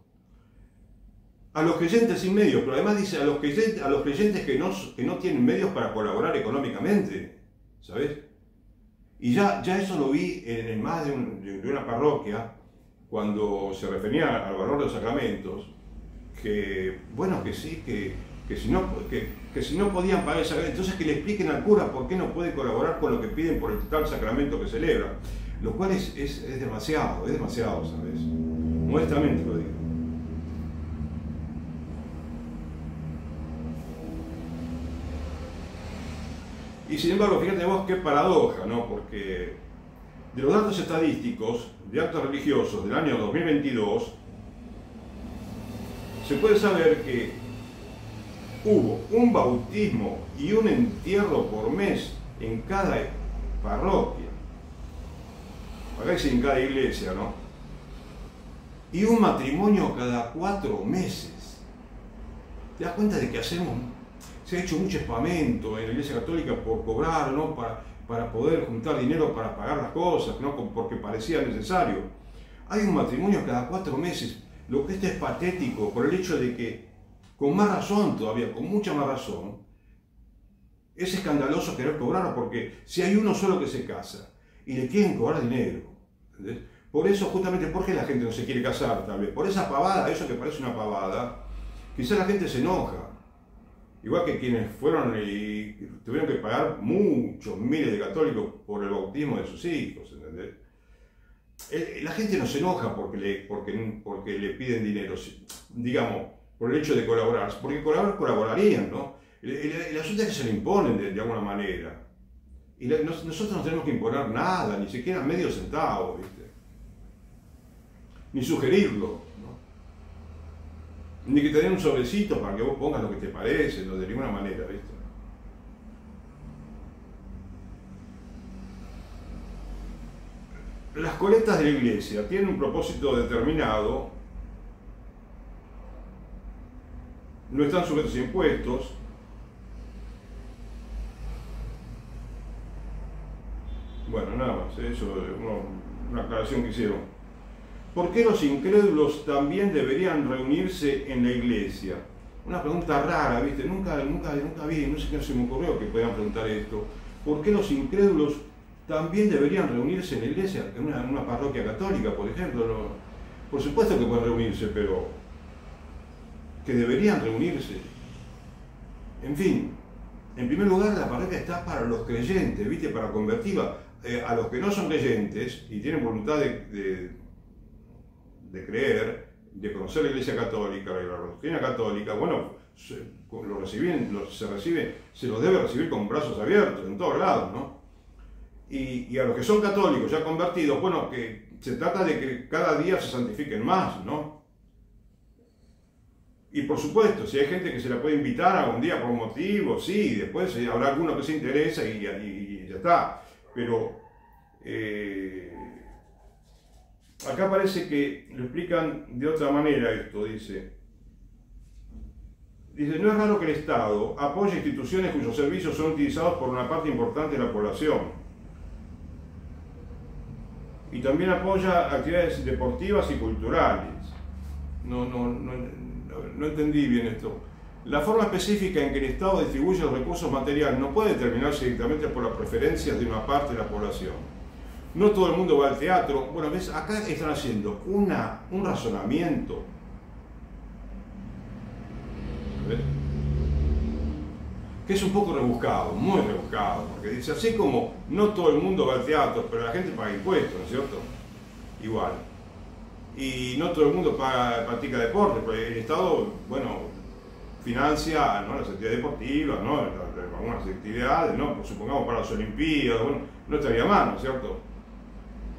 A los creyentes sin medios, pero además dice a los creyentes que no tienen medios para colaborar económicamente, ¿sabes? Y ya eso lo vi en más de una parroquia, cuando se refería al valor de los sacramentos, que, bueno, que sí, que si no podían pagar el sacramento, entonces que le expliquen al cura por qué no puede colaborar con lo que piden por el tal sacramento que celebra. Lo cual es demasiado, ¿sabes? Modestamente lo digo. Y sin embargo, fíjate vos qué paradoja, ¿no? Porque de los datos estadísticos de actos religiosos del año 2022, se puede saber que hubo un bautismo y un entierro por mes en cada parroquia. Acá dice en cada iglesia, ¿no? Y un matrimonio cada 4 meses. ¿Te das cuenta de que se ha hecho mucho espamento en la Iglesia Católica por cobrar, ¿no? Para poder juntar dinero para pagar las cosas, ¿no? Porque parecía necesario. Hay un matrimonio cada 4 meses. Lo que es patético por el hecho de que, con más razón todavía, con mucha más razón, es escandaloso querer cobrar, porque si hay uno solo que se casa y le quieren cobrar dinero, ¿entendés? Por eso, justamente porque la gente no se quiere casar, tal vez, por esa pavada, eso que parece una pavada, quizá la gente se enoja. Igual que quienes fueron y tuvieron que pagar muchos miles de católicos por el bautismo de sus hijos, ¿entendés? La gente no se enoja porque le piden dinero, digamos, por el hecho de colaborar, porque colaborarían, ¿no? El asunto es que se le imponen de alguna manera. Y nosotros no tenemos que imponer nada, ni siquiera medio centavo, ¿viste? Ni sugerirlo, ¿no? Ni que te den un sobrecito para que vos pongas lo que te parece, no, de ninguna manera, ¿viste? Las colectas de la iglesia tienen un propósito determinado, no están sujetos a impuestos, eso, una aclaración que hicieron. ¿Por qué los incrédulos también deberían reunirse en la iglesia? Una pregunta rara, ¿viste? Nunca vi, no sé qué se me ocurrió que podían preguntar esto. ¿Por qué los incrédulos también deberían reunirse en la iglesia? En una parroquia católica, por ejemplo. No. Por supuesto que pueden reunirse, pero que deberían reunirse. En fin, en primer lugar, la parroquia está para los creyentes, ¿viste? Para convertirla. A los que no son creyentes y tienen voluntad de creer, de conocer la Iglesia Católica, la doctrina católica, bueno, se los debe recibir con brazos abiertos, en todos lados, ¿no? Y a los que son católicos, ya convertidos, bueno, que se trata de que cada día se santifiquen más, ¿no? Y por supuesto, si hay gente que se la puede invitar algún día por un motivo, sí, después habrá alguno que se interesa y ya está. Pero acá parece que lo explican de otra manera esto, dice, no es raro que el Estado apoye instituciones cuyos servicios son utilizados por una parte importante de la población. Y también apoya actividades deportivas y culturales. No entendí bien esto. La forma específica en que el Estado distribuye los recursos materiales no puede determinarse directamente por las preferencias de una parte de la población. No todo el mundo va al teatro. Bueno, ¿ves? Acá están haciendo un razonamiento. Que es un poco rebuscado, muy rebuscado, porque dice, así como no todo el mundo va al teatro, pero la gente paga impuestos, ¿no es cierto? Igual. Y no todo el mundo practica deporte, porque el Estado, bueno, financia, ¿no?, las actividades deportivas, ¿no?, algunas actividades, ¿no?, supongamos para las Olimpiadas, bueno, no estaría mal, ¿no es cierto?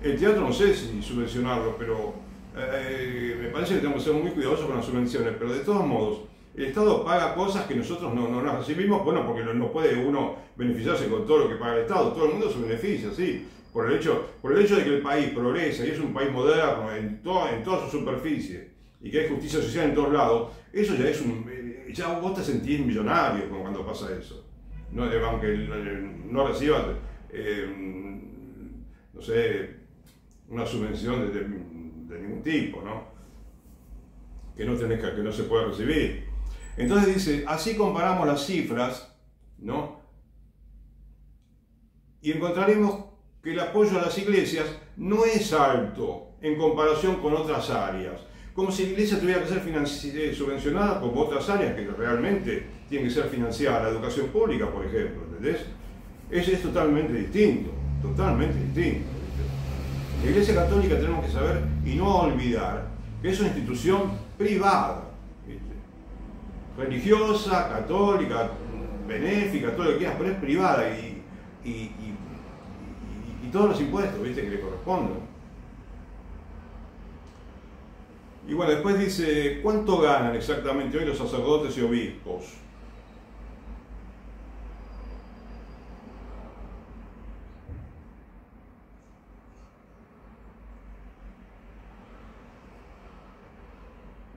El teatro no sé si subvencionarlo, pero me parece que tenemos que ser muy cuidadosos con las subvenciones, pero de todos modos, el Estado paga cosas que nosotros no las recibimos, bueno, porque no puede uno beneficiarse con todo lo que paga el Estado, todo el mundo se beneficia, sí, por el hecho de que el país progresa y es un país moderno en toda su superficie y que hay justicia social en todos lados, eso ya es ya vos te sentís millonario cuando pasa eso, ¿no? Aunque no recibas, no sé, una subvención de ningún tipo, ¿no? Que no se puede recibir. Entonces dice, así comparamos las cifras, ¿no? Y encontraremos que el apoyo a las iglesias no es alto en comparación con otras áreas. Como si la iglesia tuviera que ser subvencionada como otras áreas que realmente tienen que ser financiadas, la educación pública, por ejemplo, ¿entendés? Es totalmente distinto, totalmente distinto. La Iglesia Católica tenemos que saber y no olvidar que es una institución privada, ¿viste? Religiosa, católica, benéfica, todo lo que quieras, pero es privada y todos los impuestos, ¿viste?, que le corresponden. Y bueno, después dice, ¿cuánto ganan exactamente hoy los sacerdotes y obispos?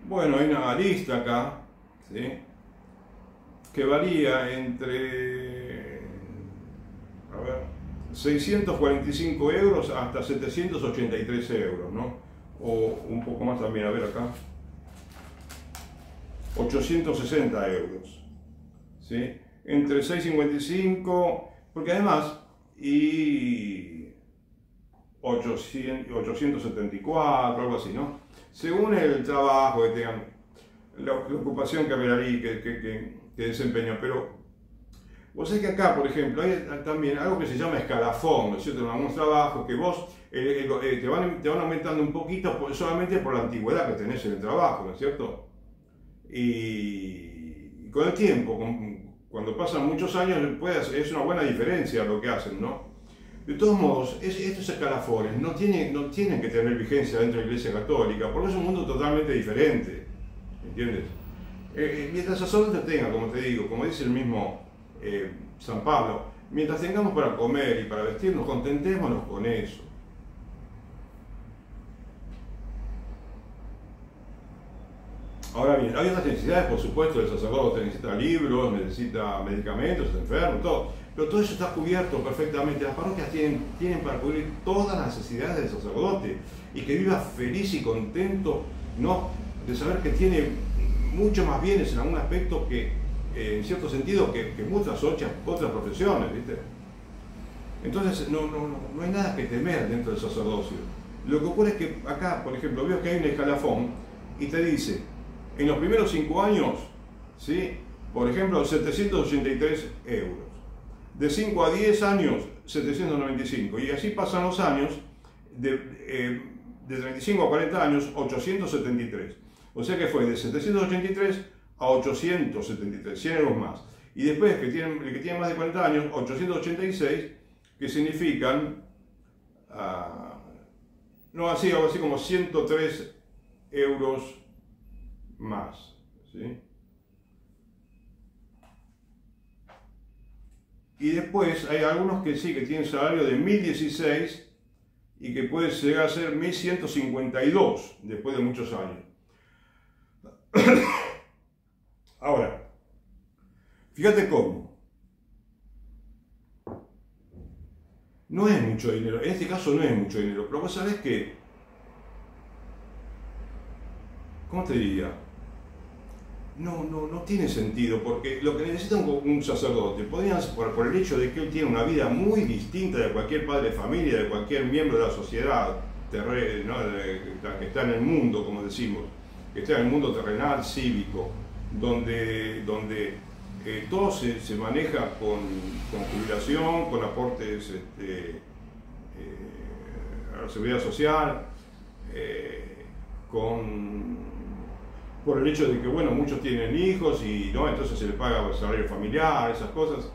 Bueno, hay una lista acá, ¿sí?, que varía entre, 645 euros hasta 783 euros, ¿no? O un poco más también, a ver acá, 860 euros, ¿sí? Entre 655, porque además, y 874, algo así, ¿no? Según el trabajo que tengan, la ocupación que desempeñan, pero vos sabés que acá, por ejemplo, hay también algo que se llama escalafón, ¿no es cierto? En algunos trabajos que vos te van aumentando un poquito solamente por la antigüedad que tenés en el trabajo, ¿no es cierto? Y con el tiempo, cuando pasan muchos años, es una buena diferencia lo que hacen, ¿no? De todos modos, estos escalafones no tienen que tener vigencia dentro de la Iglesia Católica, porque es un mundo totalmente diferente, ¿entiendes? Mientras sacerdotes tengan, como te digo, como dice el mismo San Pablo, mientras tengamos para comer y para vestirnos, contentémonos con eso. Ahora bien, hay otras necesidades, por supuesto, el sacerdote necesita libros, necesita medicamentos, está enfermo, todo. Pero todo eso está cubierto perfectamente. Las parroquias tienen para cubrir todas las necesidades del sacerdote y que viva feliz y contento, ¿no? De saber que tiene mucho más bienes en algún aspecto que, en cierto sentido, que muchas otras profesiones, ¿viste? Entonces no hay nada que temer dentro del sacerdocio. Lo que ocurre es que acá, por ejemplo, veo que hay un escalafón y te dice, en los primeros 5 años, ¿sí? Por ejemplo, 783 euros. De 5 a 10 años, 795. Y así pasan los años, de 35 a 40 años, 873. O sea que fue de 783 a 873, 100 euros más. Y después, el que tiene más de 40 años, 886, que significan, no, así, algo así como 103 euros más, ¿sí? Y después hay algunos que sí, que tienen salario de 1016 y que puede llegar a ser 1152 después de muchos años. Ahora, fíjate cómo. No es mucho dinero, en este caso no es mucho dinero, pero vos sabés que, ¿cómo te diría? No tiene sentido, porque lo que necesita un sacerdote, podrían ser por el hecho de que él tiene una vida muy distinta de cualquier padre de familia, de cualquier miembro de la sociedad, ¿no? Que está en el mundo, como decimos, que está en el mundo terrenal, cívico, donde todo se maneja con jubilación, con aportes a la seguridad social, por el hecho de que, bueno, muchos tienen hijos y no, entonces se les paga el salario familiar, esas cosas.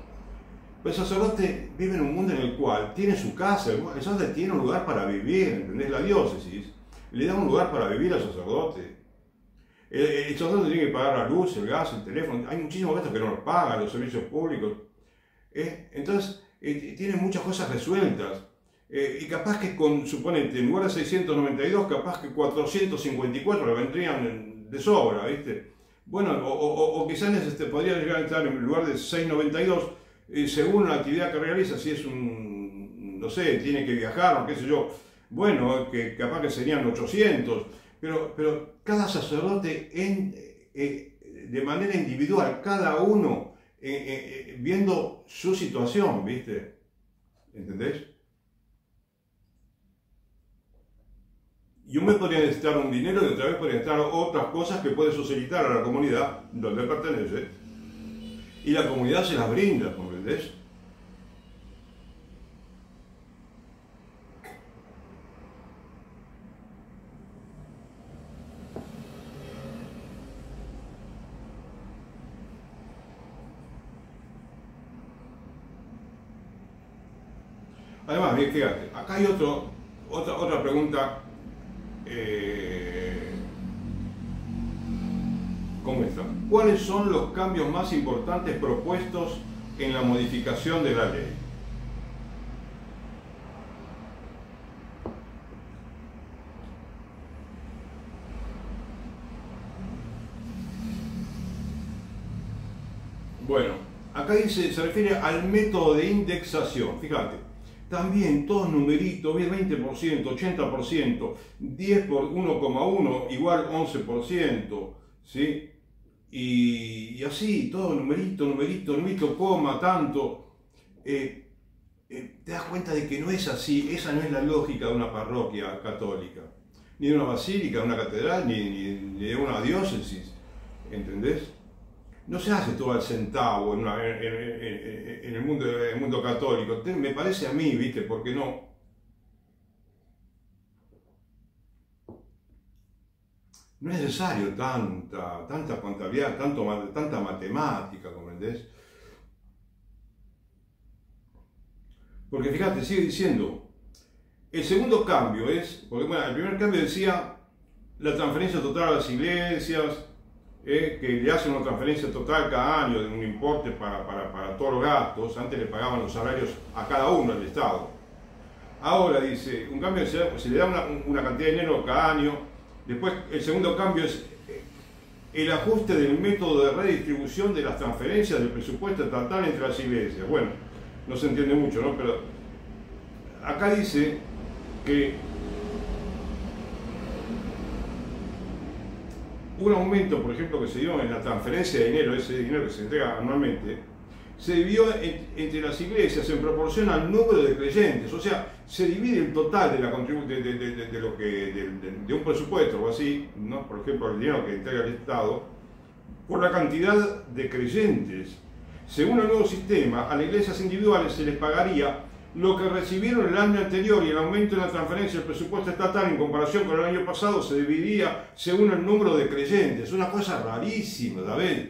Pero el sacerdote vive en un mundo en el cual tiene su casa, el sacerdote tiene un lugar para vivir, ¿entendés? La diócesis le da un lugar para vivir al sacerdote. El sacerdote tiene que pagar la luz, el gas, el teléfono, hay muchísimos gastos que no los pagan, los servicios públicos. Entonces, tiene muchas cosas resueltas. Y capaz que suponete, en lugar de 692, capaz que 454 le vendrían de sobra, ¿viste? Bueno, o quizás podría llegar a estar en lugar de 692, según la actividad que realiza, si es no sé, tiene que viajar o qué sé yo, bueno, que capaz que serían 800, pero cada sacerdote de manera individual, cada uno viendo su situación, ¿viste? ¿Entendés? Y un mes podría necesitar un dinero y otra vez podría necesitar otras cosas que puede socialitar a la comunidad donde pertenece. Y la comunidad se las brinda, ¿comprendés? Además, fíjate, acá hay otra pregunta como esta. ¿Cuáles son los cambios más importantes propuestos en la modificación de la ley? Bueno, acá dice, se refiere al método de indexación, fíjate. También todos numeritos, 20%, 80%, 10 por 1,1 igual 11%, ¿sí? Y así, todo numerito, coma, tanto. Te das cuenta de que no es así, esa no es la lógica de una parroquia católica, ni de una basílica, de una catedral, ni de una diócesis, ¿entendés? No se hace todo al centavo en el mundo católico, me parece a mí, ¿viste? Porque no es necesario tanta contabilidad, tanta matemática, ¿comprendés? Porque fíjate, sigue diciendo, el segundo cambio es, porque bueno, el primer cambio decía la transferencia total a las iglesias, que le hacen una transferencia total cada año de un importe para todos los gastos. Antes le pagaban los salarios a cada uno al Estado. Ahora dice, un cambio se le da una cantidad de dinero cada año. Después el segundo cambio es el ajuste del método de redistribución de las transferencias del presupuesto estatal entre las iglesias. Bueno, no se entiende mucho, ¿no? Pero acá dice que un aumento, por ejemplo, que se dio en la transferencia de dinero, ese dinero que se entrega anualmente, se dividió entre las iglesias en proporción al número de creyentes. O sea, se divide el total de la de un presupuesto o así, ¿no? Por ejemplo, el dinero que entrega el Estado, por la cantidad de creyentes. Según el nuevo sistema, a las iglesias individuales se les pagaría lo que recibieron el año anterior, y el aumento en la transferencia del presupuesto estatal en comparación con el año pasado se dividiría según el número de creyentes. Una cosa rarísima, ¿sabes?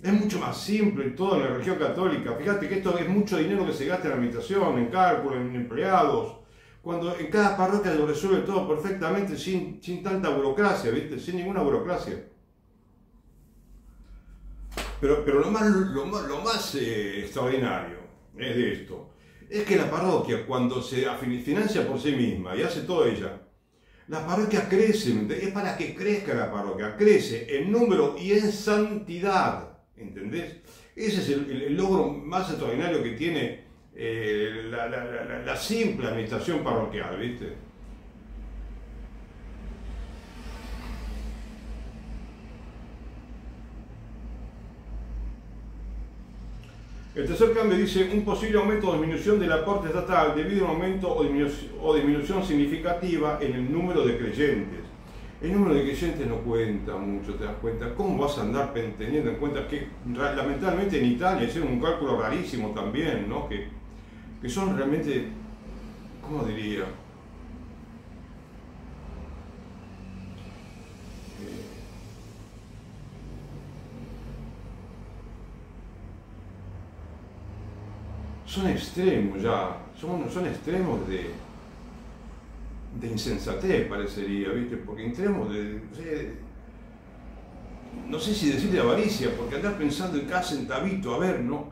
Es mucho más simple todo en la religión católica. Fíjate que esto es mucho dinero que se gasta en administración, en cálculo, en empleados, cuando en cada parroquia lo resuelve todo perfectamente sin tanta burocracia, ¿viste? Sin ninguna burocracia. Pero lo más extraordinario es de esto. Es que la parroquia, cuando se financia por sí misma y hace todo ella, la parroquia crece. Es para que crezca la parroquia, crece en número y en santidad. ¿Entendés? Ese es el logro más extraordinario que tiene la simple administración parroquial, ¿viste? El tercer cambio dice un posible aumento o disminución del aporte estatal debido a un aumento o disminución significativa en el número de creyentes. El número de creyentes no cuenta mucho, te das cuenta. ¿Cómo vas a andar teniendo en cuenta que lamentablemente en Italia hicieron un cálculo rarísimo también, ¿no? Que son realmente, ¿cómo diría? Son extremos ya, son extremos de insensatez, parecería, ¿viste? Porque entremos no sé si decir de avaricia, porque andar pensando en cada centavito, a ver, ¿no?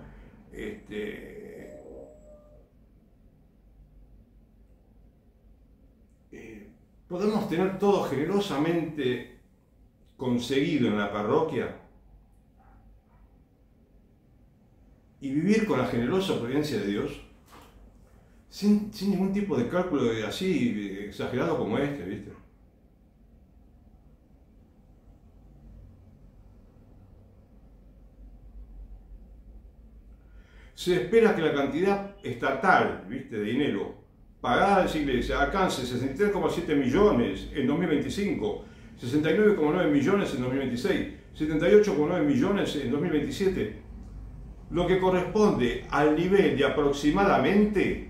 Podemos tener todo generosamente conseguido en la parroquia y vivir con la generosa providencia de Dios, sin ningún tipo de cálculo así exagerado como este, ¿viste? Se espera que la cantidad estatal, ¿viste?, de dinero pagada a las iglesias alcance 63,7 millones en 2025, 69,9 millones en 2026, 78,9 millones en 2027, lo que corresponde al nivel de aproximadamente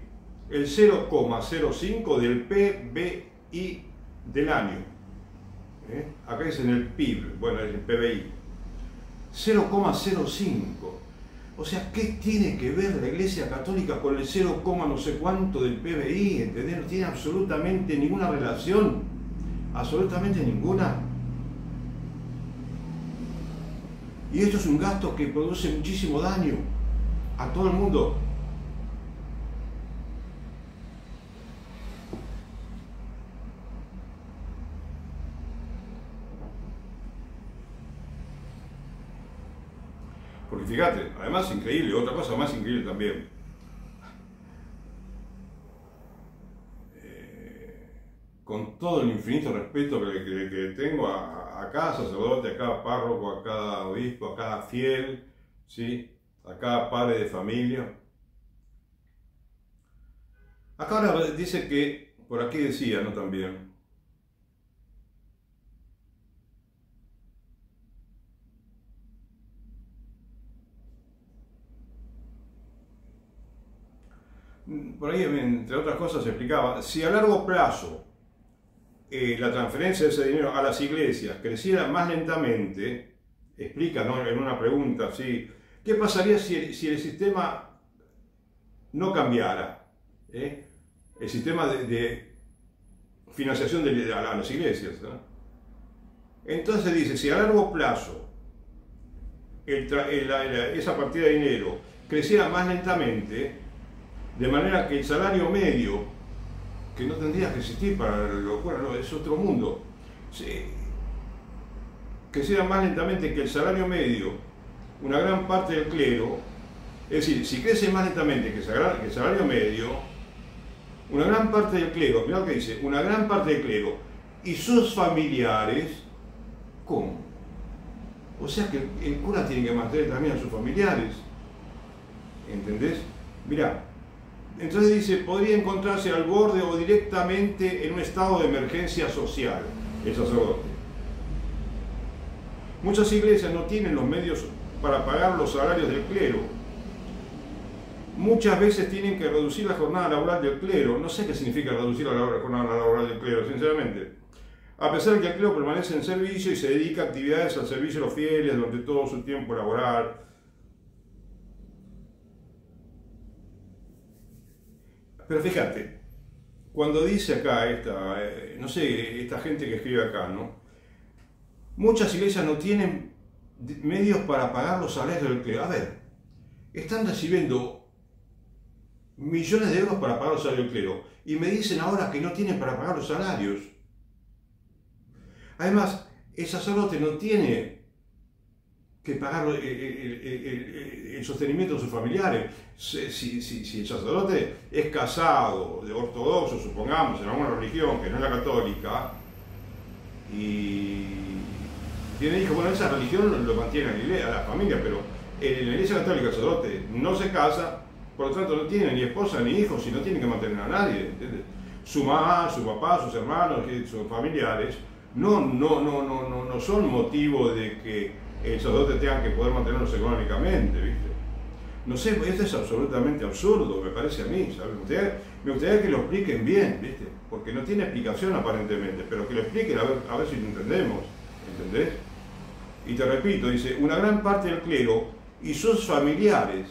el 0,05 del PBI del año. Acá dicen el PIB, bueno, es el PBI. 0,05. O sea, ¿qué tiene que ver la Iglesia Católica con el 0, no sé cuánto del PBI? ¿Entendés? No tiene absolutamente ninguna relación. Absolutamente ninguna. Y esto es un gasto que produce muchísimo daño a todo el mundo. Porque fíjate, además increíble, otra cosa más increíble también. Con todo el infinito respeto que tengo a cada sacerdote, a cada párroco, a cada obispo, a cada fiel, ¿sí?, a cada padre de familia. Acá ahora dice que, por aquí decía, ¿no?, también, por ahí, entre otras cosas, se explicaba, si a largo plazo la transferencia de ese dinero a las iglesias creciera más lentamente, explica, ¿no?, en una pregunta, ¿sí?, ¿qué pasaría si el sistema no cambiara? El sistema de financiación a las iglesias, ¿no? Entonces dice, si a largo plazo esa partida de dinero creciera más lentamente, de manera que el salario medio, que no tendría que existir para lo cual, no, es otro mundo, creciera más lentamente que el salario medio, una gran parte del clero, es decir, si crece más lentamente que el salario medio, una gran parte del clero, mirá lo que dice, una gran parte del clero y sus familiares, ¿cómo? O sea que el cura tiene que mantener también a sus familiares, ¿entendés? Mirá, entonces dice, podría encontrarse al borde o directamente en un estado de emergencia social, el sacerdote. Muchas iglesias no tienen los medios para pagar los salarios del clero. Muchas veces tienen que reducir la jornada laboral del clero. No sé qué significa reducir la jornada laboral del clero, sinceramente. A pesar de que el clero permanece en servicio y se dedica a actividades al servicio de los fieles durante todo su tiempo laboral. Pero fíjate, cuando dice acá no sé, esta gente que escribe acá, ¿no? Muchas iglesias no tienen medios para pagar los salarios del clero. A ver, están recibiendo millones de euros para pagar los salarios del clero y me dicen ahora que no tienen para pagar los salarios. Además, el sacerdote no tiene que pagar el sostenimiento de sus familiares. Si el sacerdote es casado, de ortodoxo, supongamos, en alguna religión que no es la católica, y tiene hijos, bueno, esa religión lo mantiene a la familia, pero en la iglesia católica el sacerdote no se casa, por lo tanto no tiene ni esposa ni hijos y no tiene que mantener a nadie, ¿entiendes? Su mamá, su papá, sus hermanos, sus familiares no son motivo de que el sacerdote tenga que poder mantenerlos económicamente, ¿viste? No sé, esto es absolutamente absurdo, me parece a mí, ¿sabes? Me gustaría que lo expliquen bien, ¿viste? Porque no tiene explicación aparentemente, pero que lo expliquen a ver si lo entendemos, ¿entendés? Y te repito, dice, una gran parte del clero y sus familiares.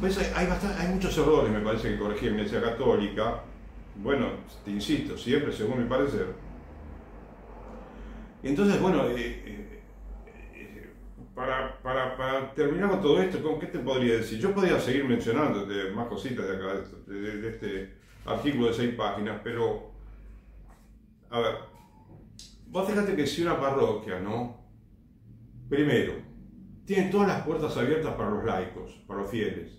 ¿Ves? Hay muchos errores, me parece, que corregir en la Iglesia Católica. Bueno, te insisto, siempre según mi parecer. Y entonces, bueno, para terminar con todo esto, ¿qué te podría decir? Yo podría seguir mencionándote más cositas de acá, de este artículo de 6 páginas, pero, a ver, vos fíjate que si una parroquia, ¿no? Primero, tiene todas las puertas abiertas para los laicos, para los fieles.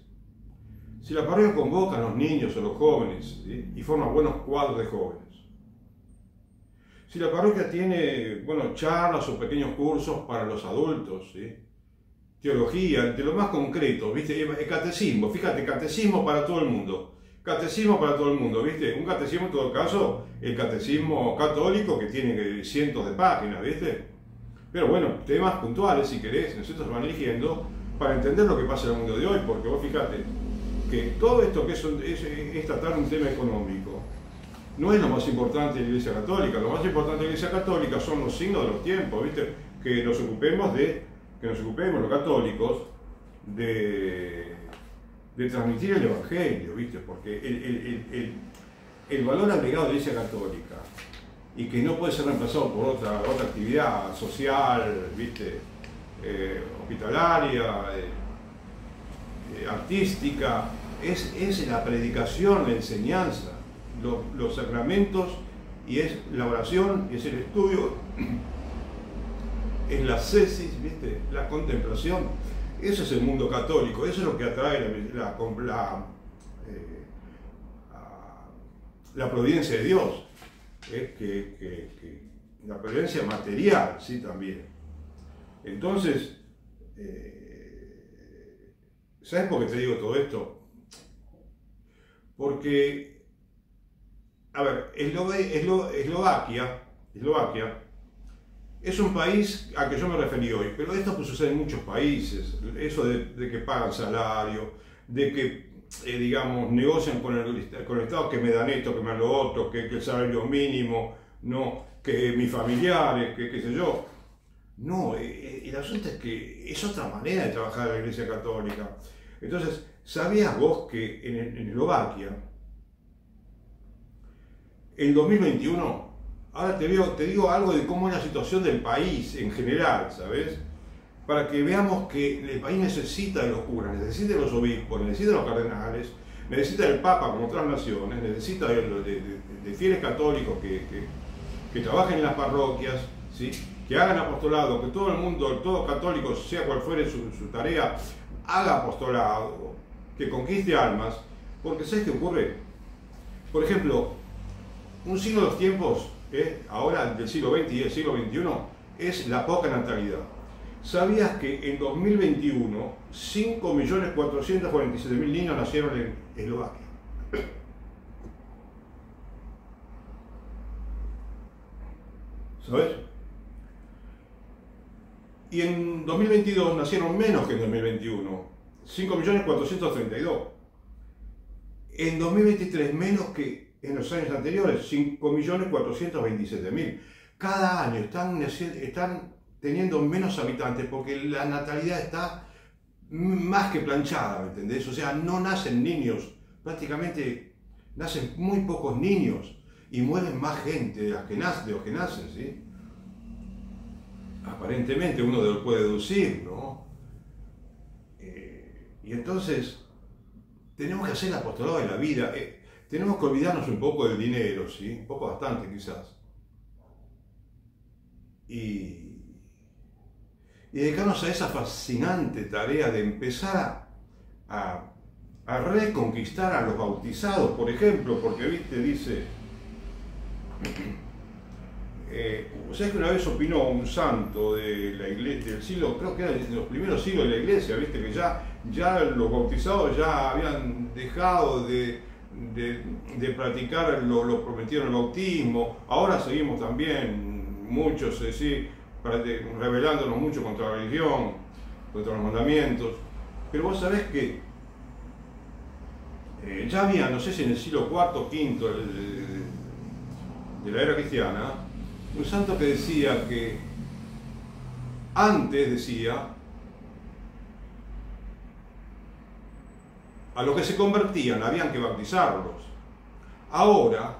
Si la parroquia convoca a los niños o los jóvenes, ¿sí? Y forma buenos cuadros de jóvenes. Si la parroquia tiene, bueno, charlas o pequeños cursos para los adultos, ¿sí? Teología, de lo más concreto, ¿viste? El catecismo, fíjate, catecismo para todo el mundo. Catecismo para todo el mundo, ¿viste? Un catecismo, en todo caso, el catecismo católico que tiene cientos de páginas, ¿viste? Pero bueno, temas puntuales, si querés, nosotros van eligiendo para entender lo que pasa en el mundo de hoy, porque vos fíjate que todo esto que es tratar un tema económico no es lo más importante de la Iglesia Católica. Lo más importante de la Iglesia Católica son los signos de los tiempos, ¿viste? Que nos ocupemos los católicos de transmitir el Evangelio, ¿viste? Porque el valor agregado de la Iglesia Católica, y que no puede ser reemplazado por otra actividad social, ¿viste? Hospitalaria, artística, es la predicación, la enseñanza, los sacramentos, y es la oración, es el estudio, es la ascesis, ¿viste? La contemplación. Eso es el mundo católico, eso es lo que atrae la providencia de Dios, la providencia material, sí, también. Entonces, ¿sabes por qué te digo todo esto? Porque, a ver, Eslovaquia es un país al que yo me referí hoy, pero esto pues sucede en muchos países, eso de que pagan salario, de que, digamos, negocian con el Estado, que me dan esto, que me dan lo otro, que el salario mínimo, no, que mis familiares, que qué sé yo. No, el asunto es que es otra manera de trabajar en la Iglesia Católica. Entonces, ¿sabías vos que en Eslovaquia, en 2021, ahora te digo algo de cómo es la situación del país en general, ¿sabes? Para que veamos que el país necesita de los curas, necesita de los obispos, necesita de los cardenales, necesita del Papa como otras naciones, necesita de fieles católicos que que trabajen en las parroquias, ¿sí? Que hagan apostolado, que todo el mundo, todo católico, sea cual fuere su tarea, haga apostolado, que conquiste almas, porque ¿sabes qué ocurre? Por ejemplo, un signo de los tiempos, ahora del siglo XX y del siglo XXI, es la poca natalidad. ¿Sabías que en 2021 5.447.000 niños nacieron en Eslovaquia? ¿Sabes? Y en 2022 nacieron menos que en 2021, 5.432.000. En 2023 menos que en los años anteriores, 5.427.000. Cada año están teniendo menos habitantes porque la natalidad está más que planchada, ¿me entendés? O sea, no nacen niños, prácticamente nacen muy pocos niños y mueren más gente de los que nacen, ¿sí? Aparentemente uno lo puede deducir, ¿no? Y entonces tenemos que hacer el apostolado de la vida. Tenemos que olvidarnos un poco del dinero, ¿sí? Un poco bastante quizás. Y dedicarnos a esa fascinante tarea de empezar a reconquistar a los bautizados, por ejemplo, porque, viste, dice... ¿sabes que una vez opinó un santo de la iglesia del siglo, creo que era de los primeros siglos de la iglesia, viste, que ya los bautizados ya habían dejado de practicar lo prometido en el bautismo? Ahora seguimos también muchos, rebelándonos mucho contra la religión, contra los mandamientos, pero vos sabés que ya había, no sé si en el siglo IV, V de la era cristiana, un santo que decía que antes decía a los que se convertían habían que bautizarlos. Ahora,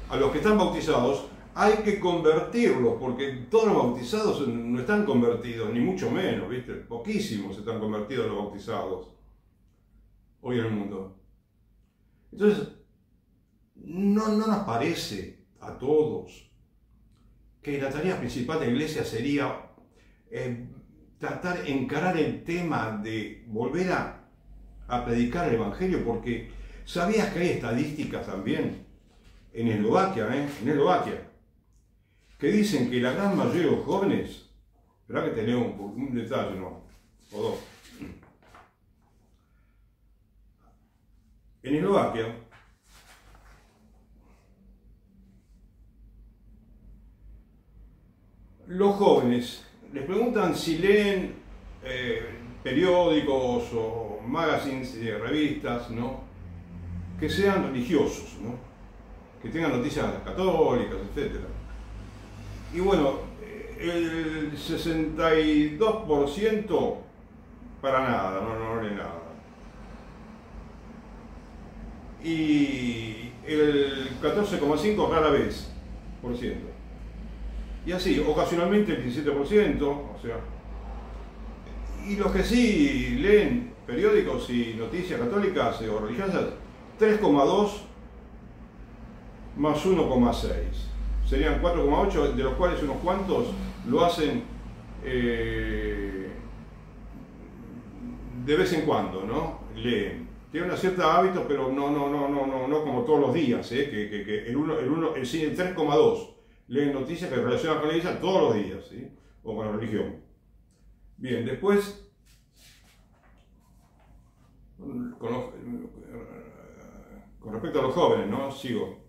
a los que están bautizados hay que convertirlos, porque todos los bautizados no están convertidos, ni mucho menos, ¿viste? Poquísimos están convertidos los bautizados hoy en el mundo. Entonces, no nos parece a todos que la tarea principal de la iglesia sería encarar el tema de volver a predicar el evangelio, porque ¿sabías que hay estadísticas también en Eslovaquia, que dicen que la gran mayoría de los jóvenes, ¿verdad? Que tenemos un detalle, ¿no? O dos. En Eslovaquia, los jóvenes les preguntan si leen periódicos o magazines, revistas, ¿no? Que sean religiosos, ¿no? Que tengan noticias católicas, etc. Y bueno, el 62% para nada, no lee nada. Y el 14,5% rara vez, por ciento. Y así, ocasionalmente el 17%, o sea. Y los que sí leen periódicos y noticias católicas o religiosas, 3,2 más 1,6. Serían 4,8, de los cuales unos cuantos lo hacen de vez en cuando, ¿no? Leen. Tienen un cierto hábito, pero no como todos los días, que el 3,2 leen noticias que relacionan con la iglesia todos los días, ¿sí? O con la religión. Bien, después, con respecto a los jóvenes, ¿no? Sigo.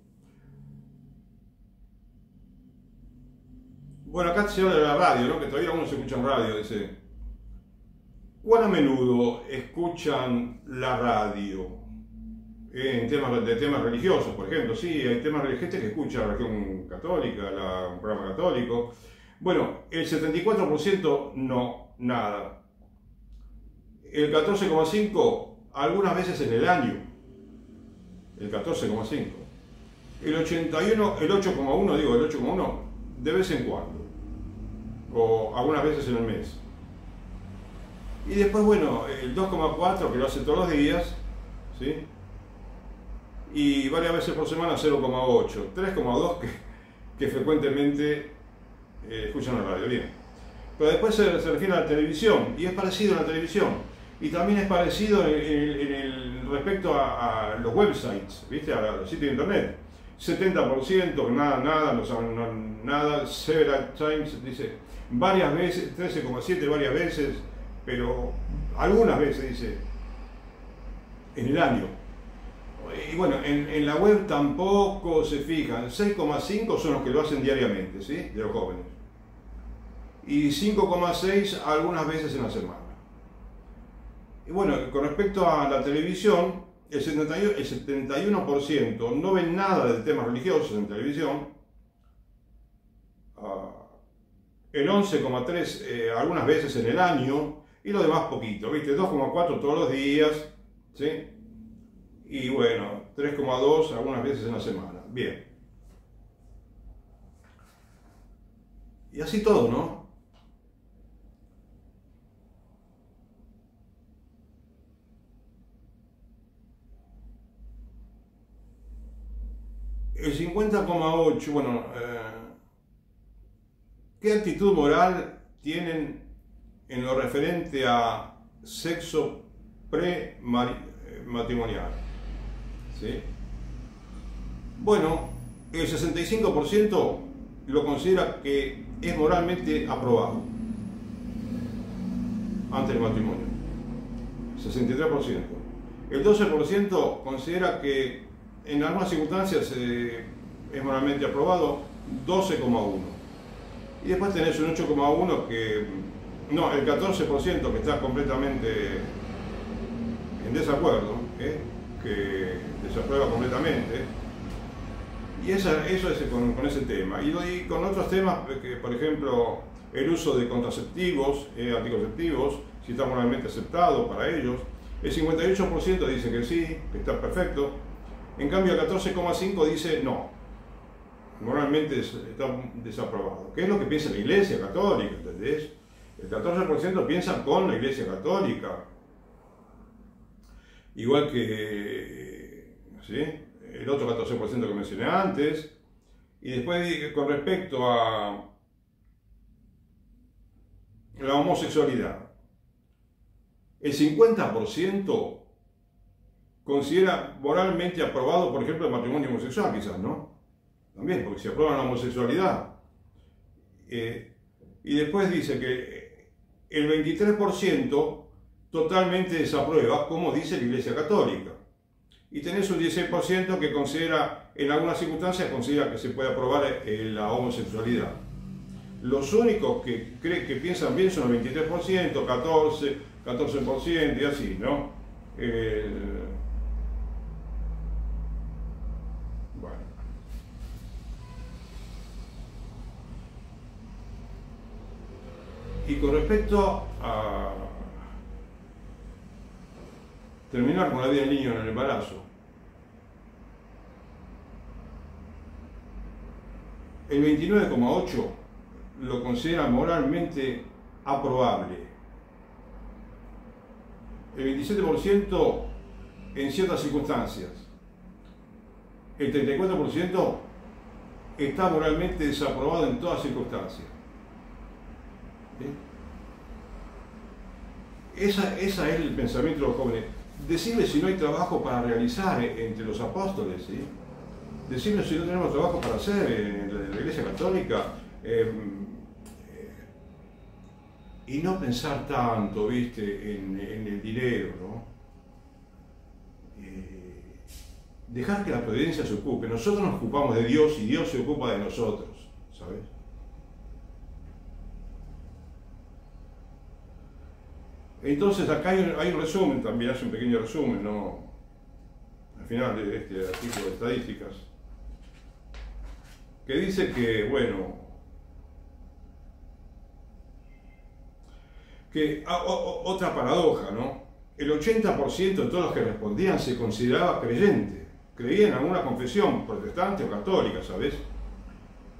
Bueno, acá se habla de la radio, ¿no? Que todavía uno se escucha en radio, dice. ¿Cuán a menudo escuchan la radio? En temas religiosos, por ejemplo. Sí, hay temas religiosos que escucha la religión católica, un programa católico. Bueno, el 74% no, nada. El 14,5% algunas veces en el año. El 14,5%. El 8,1% de vez en cuando. O algunas veces en el mes. Y después, bueno, el 2,4% que lo hace todos los días, ¿sí? Y varias veces por semana 0,8%. 3,2% que frecuentemente escuchan la radio. Bien. Pero después se refiere a la televisión, y es parecido a la televisión. Y también es parecido respecto a los websites, ¿viste? A los sitios de internet. 70%, nada, no saben nada. Several times, dice, varias veces, 13,7 varias veces, pero algunas veces, dice, en el año. Y bueno, en la web tampoco se fijan. 6,5 son los que lo hacen diariamente, ¿sí? De los jóvenes. Y 5,6 algunas veces en la semana. Y bueno, con respecto a la televisión, el 71% no ven nada de temas religiosos en televisión. El 11,3 algunas veces en el año. Y lo demás poquito, ¿viste? 2,4 todos los días, ¿sí? Y bueno, 3,2 algunas veces en la semana. Bien. Y así todo, ¿no? El 50,8, bueno, ¿qué actitud moral tienen en lo referente a sexo prematrimonial? ¿Sí? Bueno, el 65% lo considera que es moralmente aprobado antes del matrimonio. 63%. El 12% considera que en algunas circunstancias es moralmente aprobado, 12,1%. Y después tenés un 8,1% que... No, el 14% que está completamente en desacuerdo, que desaprueba completamente. Y eso es con ese tema. Y con otros temas, que, por ejemplo, el uso de contraceptivos, anticonceptivos, si está moralmente aceptado para ellos. El 58% dice que sí, que está perfecto. En cambio, el 14,5% dice no, moralmente está desaprobado. ¿Qué es lo que piensa la Iglesia Católica? ¿Entendés? El 14% piensa con la Iglesia Católica. Igual que, ¿sí?, el otro 14% que mencioné antes. Y después, con respecto a la homosexualidad, el 50% considera moralmente aprobado, por ejemplo, el matrimonio homosexual, quizás, ¿no? También, porque se aprueba la homosexualidad. Y después dice que el 23% totalmente desaprueba, como dice la Iglesia Católica. Y tenés un 16% que considera, en algunas circunstancias, considera que se puede aprobar la homosexualidad. Los únicos que piensan bien son el 23%, 14% y así, ¿no? Bueno. Y con respecto a terminar con la vida del niño en el embarazo, el 29,8% lo considera moralmente aprobable. El 27% en ciertas circunstancias. El 34% está moralmente desaprobado en todas circunstancias. Ese es el pensamiento de los jóvenes. Decirles si no hay trabajo para realizar entre los apóstoles, ¿sí? Decirles si no tenemos trabajo para hacer en la Iglesia Católica, y no pensar tanto, ¿viste?, en el dinero, ¿no? Dejar que la providencia se ocupe. Nosotros nos ocupamos de Dios y Dios se ocupa de nosotros, ¿sabes? Entonces acá hay un resumen también, hace un pequeño resumen, ¿no?, al final de este artículo de estadísticas, que dice que, bueno, que otra paradoja, ¿no? El 80% de todos los que respondían se consideraba creyente, creía en alguna confesión protestante o católica, ¿sabes?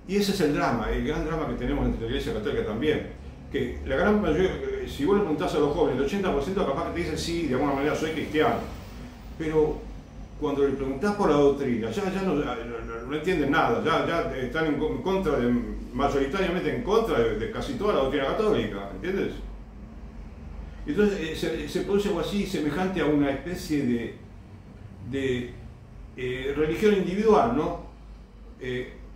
Y ese es el drama, el gran drama que tenemos entre la Iglesia Católica también, que la gran mayoría, si vos le preguntás a los jóvenes, el 80% capaz que te dicen sí, de alguna manera soy cristiano, pero cuando le preguntás por la doctrina, ya no entienden nada, ya están en contra, mayoritariamente en contra de casi toda la doctrina católica, ¿entiendes? Entonces se produce algo así semejante a una especie de religión individual, ¿no?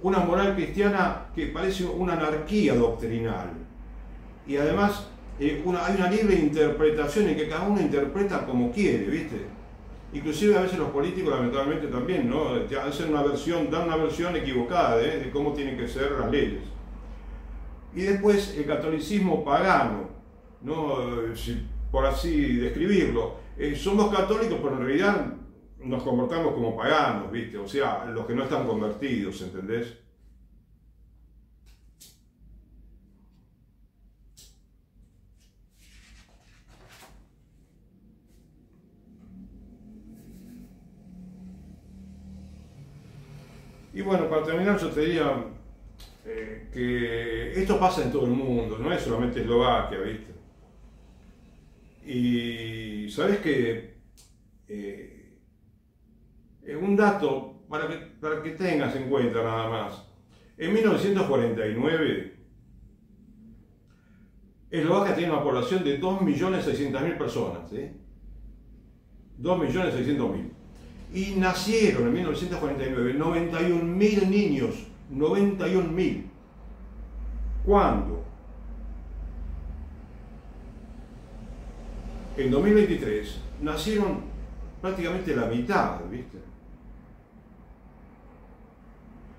Una moral cristiana que parece una anarquía doctrinal. Y además hay una libre interpretación en que cada uno interpreta como quiere, ¿viste? Inclusive a veces los políticos lamentablemente también, ¿no? Hacen dan una versión equivocada de cómo tienen que ser las leyes. Y después el catolicismo pagano, ¿no? Por así describirlo. Somos católicos, pero en realidad nos comportamos como paganos, ¿viste? O sea, los que no están convertidos, ¿entendés? Y bueno, para terminar yo te diría que esto pasa en todo el mundo, no es solamente Eslovaquia, ¿viste? Y sabes que un dato para que tengas en cuenta nada más. En 1949, Eslovaquia tiene una población de 2.600.000 personas, ¿sí? 2.600.000. Y nacieron en 1949 91.000 niños, 91.000. ¿Cuándo? En 2023 nacieron prácticamente la mitad, ¿viste?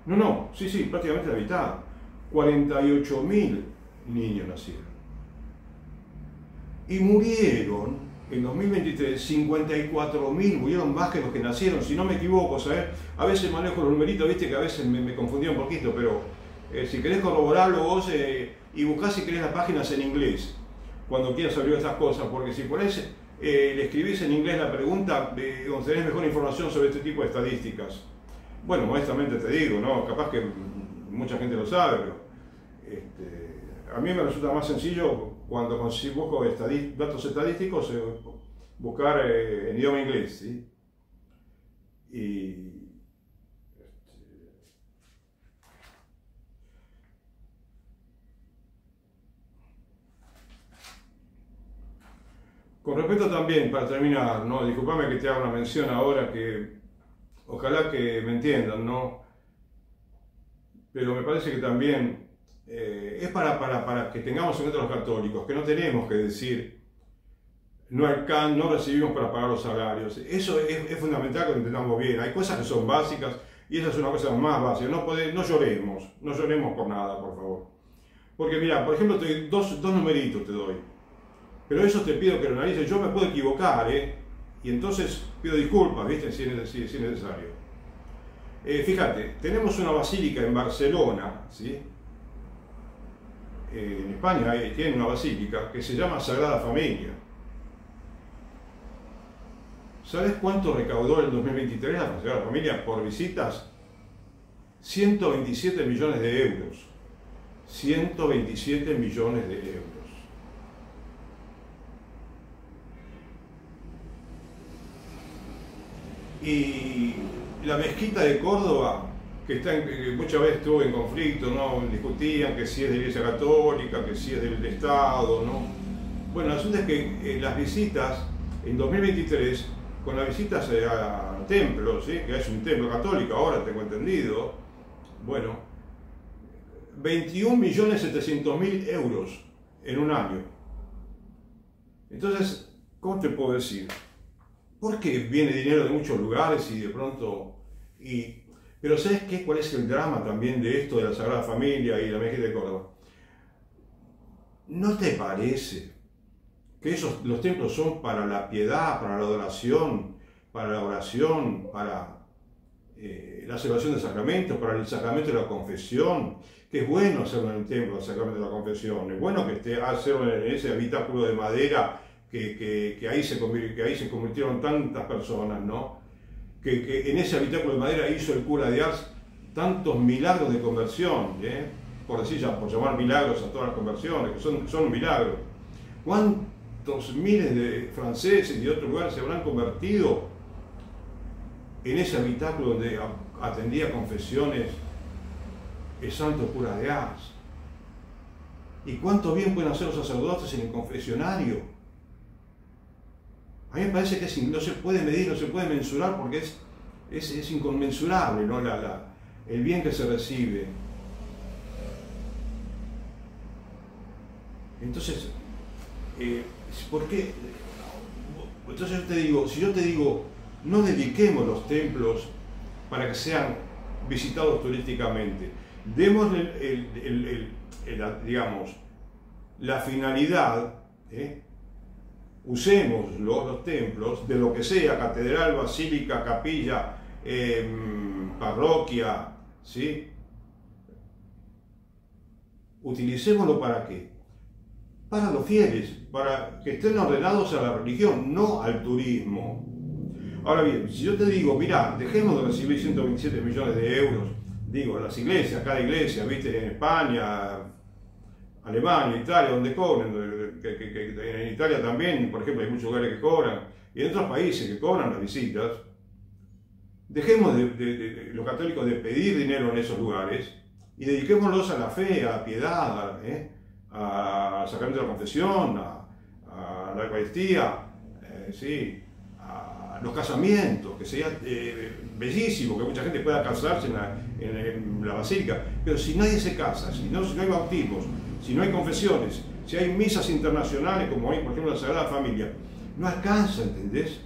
No, sí, prácticamente la mitad. 48.000 niños nacieron. Y murieron en 2023 54.000, murieron más que los que nacieron, si no me equivoco, ¿sabes? A veces manejo los numeritos, viste que a veces me confundía un poquito, pero si querés corroborarlo vos y buscás si querés las páginas en inglés, cuando quieras abrir estas cosas, porque si por ahí le escribís en inglés la pregunta, donde tenés mejor información sobre este tipo de estadísticas. Bueno, modestamente te digo, ¿no? Capaz que mucha gente lo sabe, pero a mí me resulta más sencillo cuando busco datos estadísticos, buscar en idioma inglés, ¿sí? Con respecto también, para terminar, ¿no? Disculpame que te haga una mención ahora que ojalá que me entiendan, ¿no? Pero me parece que también es para que tengamos en cuenta los católicos, que no tenemos que decir no recibimos para pagar los salarios. Eso es fundamental que lo entendamos bien. Hay cosas que son básicas y esa es una cosa más básica. No lloremos por nada, por favor. Porque mira, por ejemplo, dos numeritos te doy. Pero eso te pido que lo analices. Yo me puedo equivocar, y entonces pido disculpas, ¿viste? Si es necesario. Fíjate, tenemos una basílica en Barcelona, ¿sí? En España tiene una basílica que se llama Sagrada Familia. ¿Sabes cuánto recaudó en el 2023 la Sagrada Familia por visitas? 127 millones de euros. 127 millones de euros. Y la mezquita de Córdoba, que muchas veces estuvo en conflicto, ¿no? Discutían que si es de la Iglesia Católica, que si es del Estado, ¿no? Bueno, el asunto es que las visitas en 2023, con las visitas a templos, ¿sí? Que es un templo católico, ahora tengo entendido, bueno, 21.700.000 euros en un año. Entonces, ¿cómo te puedo decir? Porque viene dinero de muchos lugares y de pronto... Pero ¿sabes qué? ¿Cuál es el drama también de esto de la Sagrada Familia y la mezquita de Córdoba? ¿No te parece que los templos son para la piedad, para la adoración, para la oración, para la celebración de sacramentos, para el sacramento de la confesión? Que es bueno hacerlo en el templo, el sacramento de la confesión. Es bueno que hacerlo en ese habitáculo de madera que ahí se convirtieron tantas personas, ¿no? Que en ese habitáculo de madera hizo el cura de Ars tantos milagros de conversión, por llamar milagros a todas las conversiones, que son un milagro. ¿Cuántos miles de franceses y de otros lugares se habrán convertido en ese habitáculo donde atendía confesiones el santo cura de Ars. ¿Y cuánto bien pueden hacer los sacerdotes en el confesionario? A mí me parece que no se puede medir, no se puede mensurar, porque es inconmensurable, ¿no? El bien que se recibe. Entonces, ¿por qué? Entonces yo te digo, si yo te digo, no dediquemos los templos para que sean visitados turísticamente, démosle digamos, la finalidad, usemos los templos de lo que sea, catedral, basílica, capilla, parroquia, ¿sí? ¿Utilicémoslo para qué? Para los fieles, para que estén ordenados a la religión, no al turismo. Ahora bien, si yo te digo, mira, dejemos de recibir 127 millones de euros, digo, las iglesias, cada iglesia, viste, en España, Alemania, Italia, donde cobran, en Italia también, por ejemplo, hay muchos lugares que cobran, y en otros países que cobran las visitas, dejemos los católicos de pedir dinero en esos lugares y dediquémoslos a la fe, a la piedad, al sacramento de la confesión, a la Eucaristía, sí, a los casamientos, que sería bellísimo que mucha gente pueda casarse en la basílica, pero si nadie se casa, si no hay bautismos, si no hay confesiones, si hay misas internacionales como hay, por ejemplo, la Sagrada Familia, no alcanza, ¿entendés?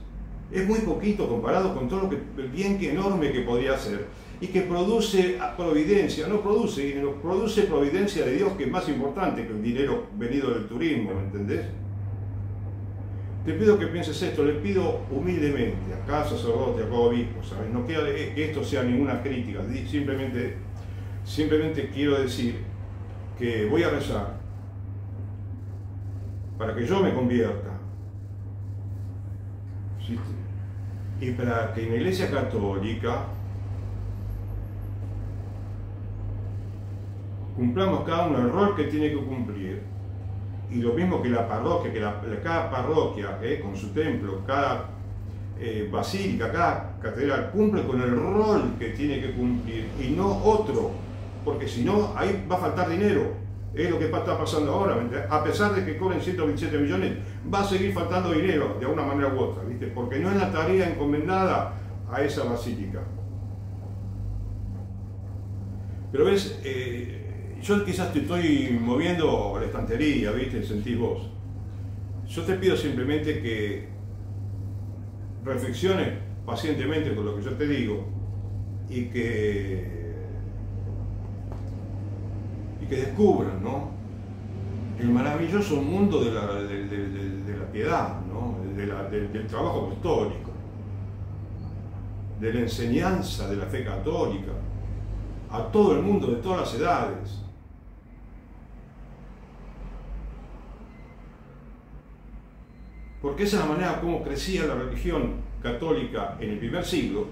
Es muy poquito comparado con todo el bien enorme que podría hacer y que produce providencia, produce providencia de Dios, que es más importante que el dinero venido del turismo, ¿me entendés? Te pido que pienses esto, le pido humildemente a cada sacerdote, a cada obispo, ¿sabes? No quiero que esto sea ninguna crítica, simplemente quiero decir que voy a rezar para que yo me convierta, ¿sí? Y para que en la Iglesia Católica cumplamos cada uno el rol que tiene que cumplir, y lo mismo que la parroquia, cada parroquia con su templo, cada basílica, cada catedral cumple con el rol que tiene que cumplir y no otro, porque si no ahí va a faltar dinero. Es lo que está pasando ahora, a pesar de que cobren 127 millones, va a seguir faltando dinero de una manera u otra, ¿viste? Porque no es la tarea encomendada a esa basílica. Pero ves, yo quizás te estoy moviendo la estantería, ¿viste? Sentís vos. Yo te pido simplemente que reflexiones pacientemente con lo que yo te digo y que descubran, ¿no?, el maravilloso mundo de la piedad, ¿no?, del trabajo apostólico, de la enseñanza de la fe católica a todo el mundo de todas las edades. Porque esa es la manera como crecía la religión católica en el primer siglo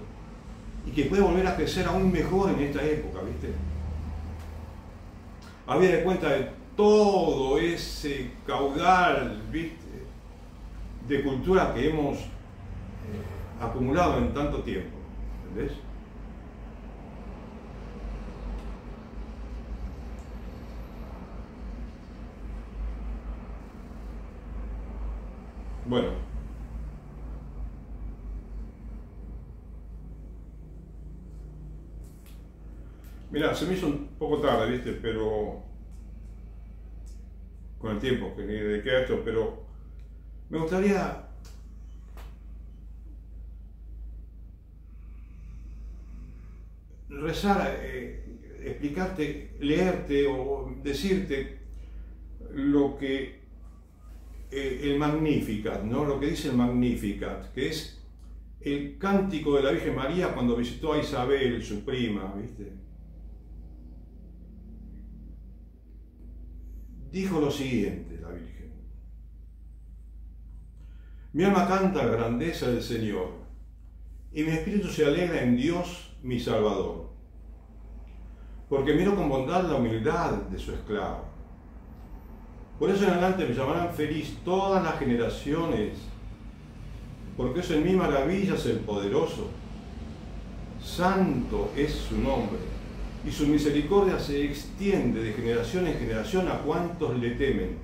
y que puede volver a crecer aún mejor en esta época, ¿viste? Había de cuenta de todo ese caudal, ¿viste?, de cultura que hemos acumulado en tanto tiempo, ¿entendés? Bueno, mira, se me hizo un poco tarde, ¿viste? Pero con el tiempo que le dediqué a esto, pero me gustaría rezar, explicarte, leerte o decirte lo que el Magnificat, ¿no?, lo que dice el Magnificat, que es el cántico de la Virgen María cuando visitó a Isabel, su prima, ¿viste? Dijo lo siguiente la Virgen: mi alma canta la grandeza del Señor, y mi espíritu se alegra en Dios mi Salvador, porque miró con bondad la humildad de su esclavo. Por eso en adelante me llamarán feliz todas las generaciones, porque es en mí maravillas el poderoso, Santo es su nombre, y su misericordia se extiende de generación en generación a cuantos le temen.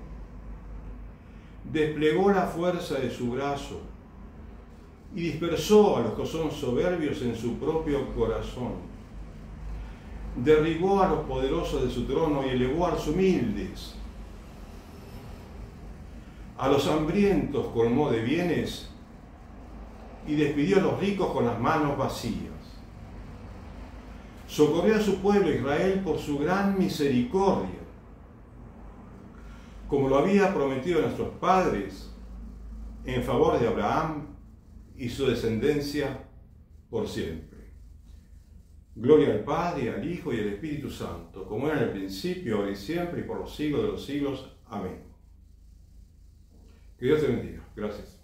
Desplegó la fuerza de su brazo y dispersó a los que son soberbios en su propio corazón. Derribó a los poderosos de su trono y elevó a los humildes. A los hambrientos colmó de bienes y despidió a los ricos con las manos vacías. Socorrió a su pueblo Israel por su gran misericordia, como lo había prometido a nuestros padres, en favor de Abraham y su descendencia por siempre. Gloria al Padre, al Hijo y al Espíritu Santo, como era en el principio, ahora y siempre, y por los siglos de los siglos. Amén. Que Dios te bendiga. Gracias.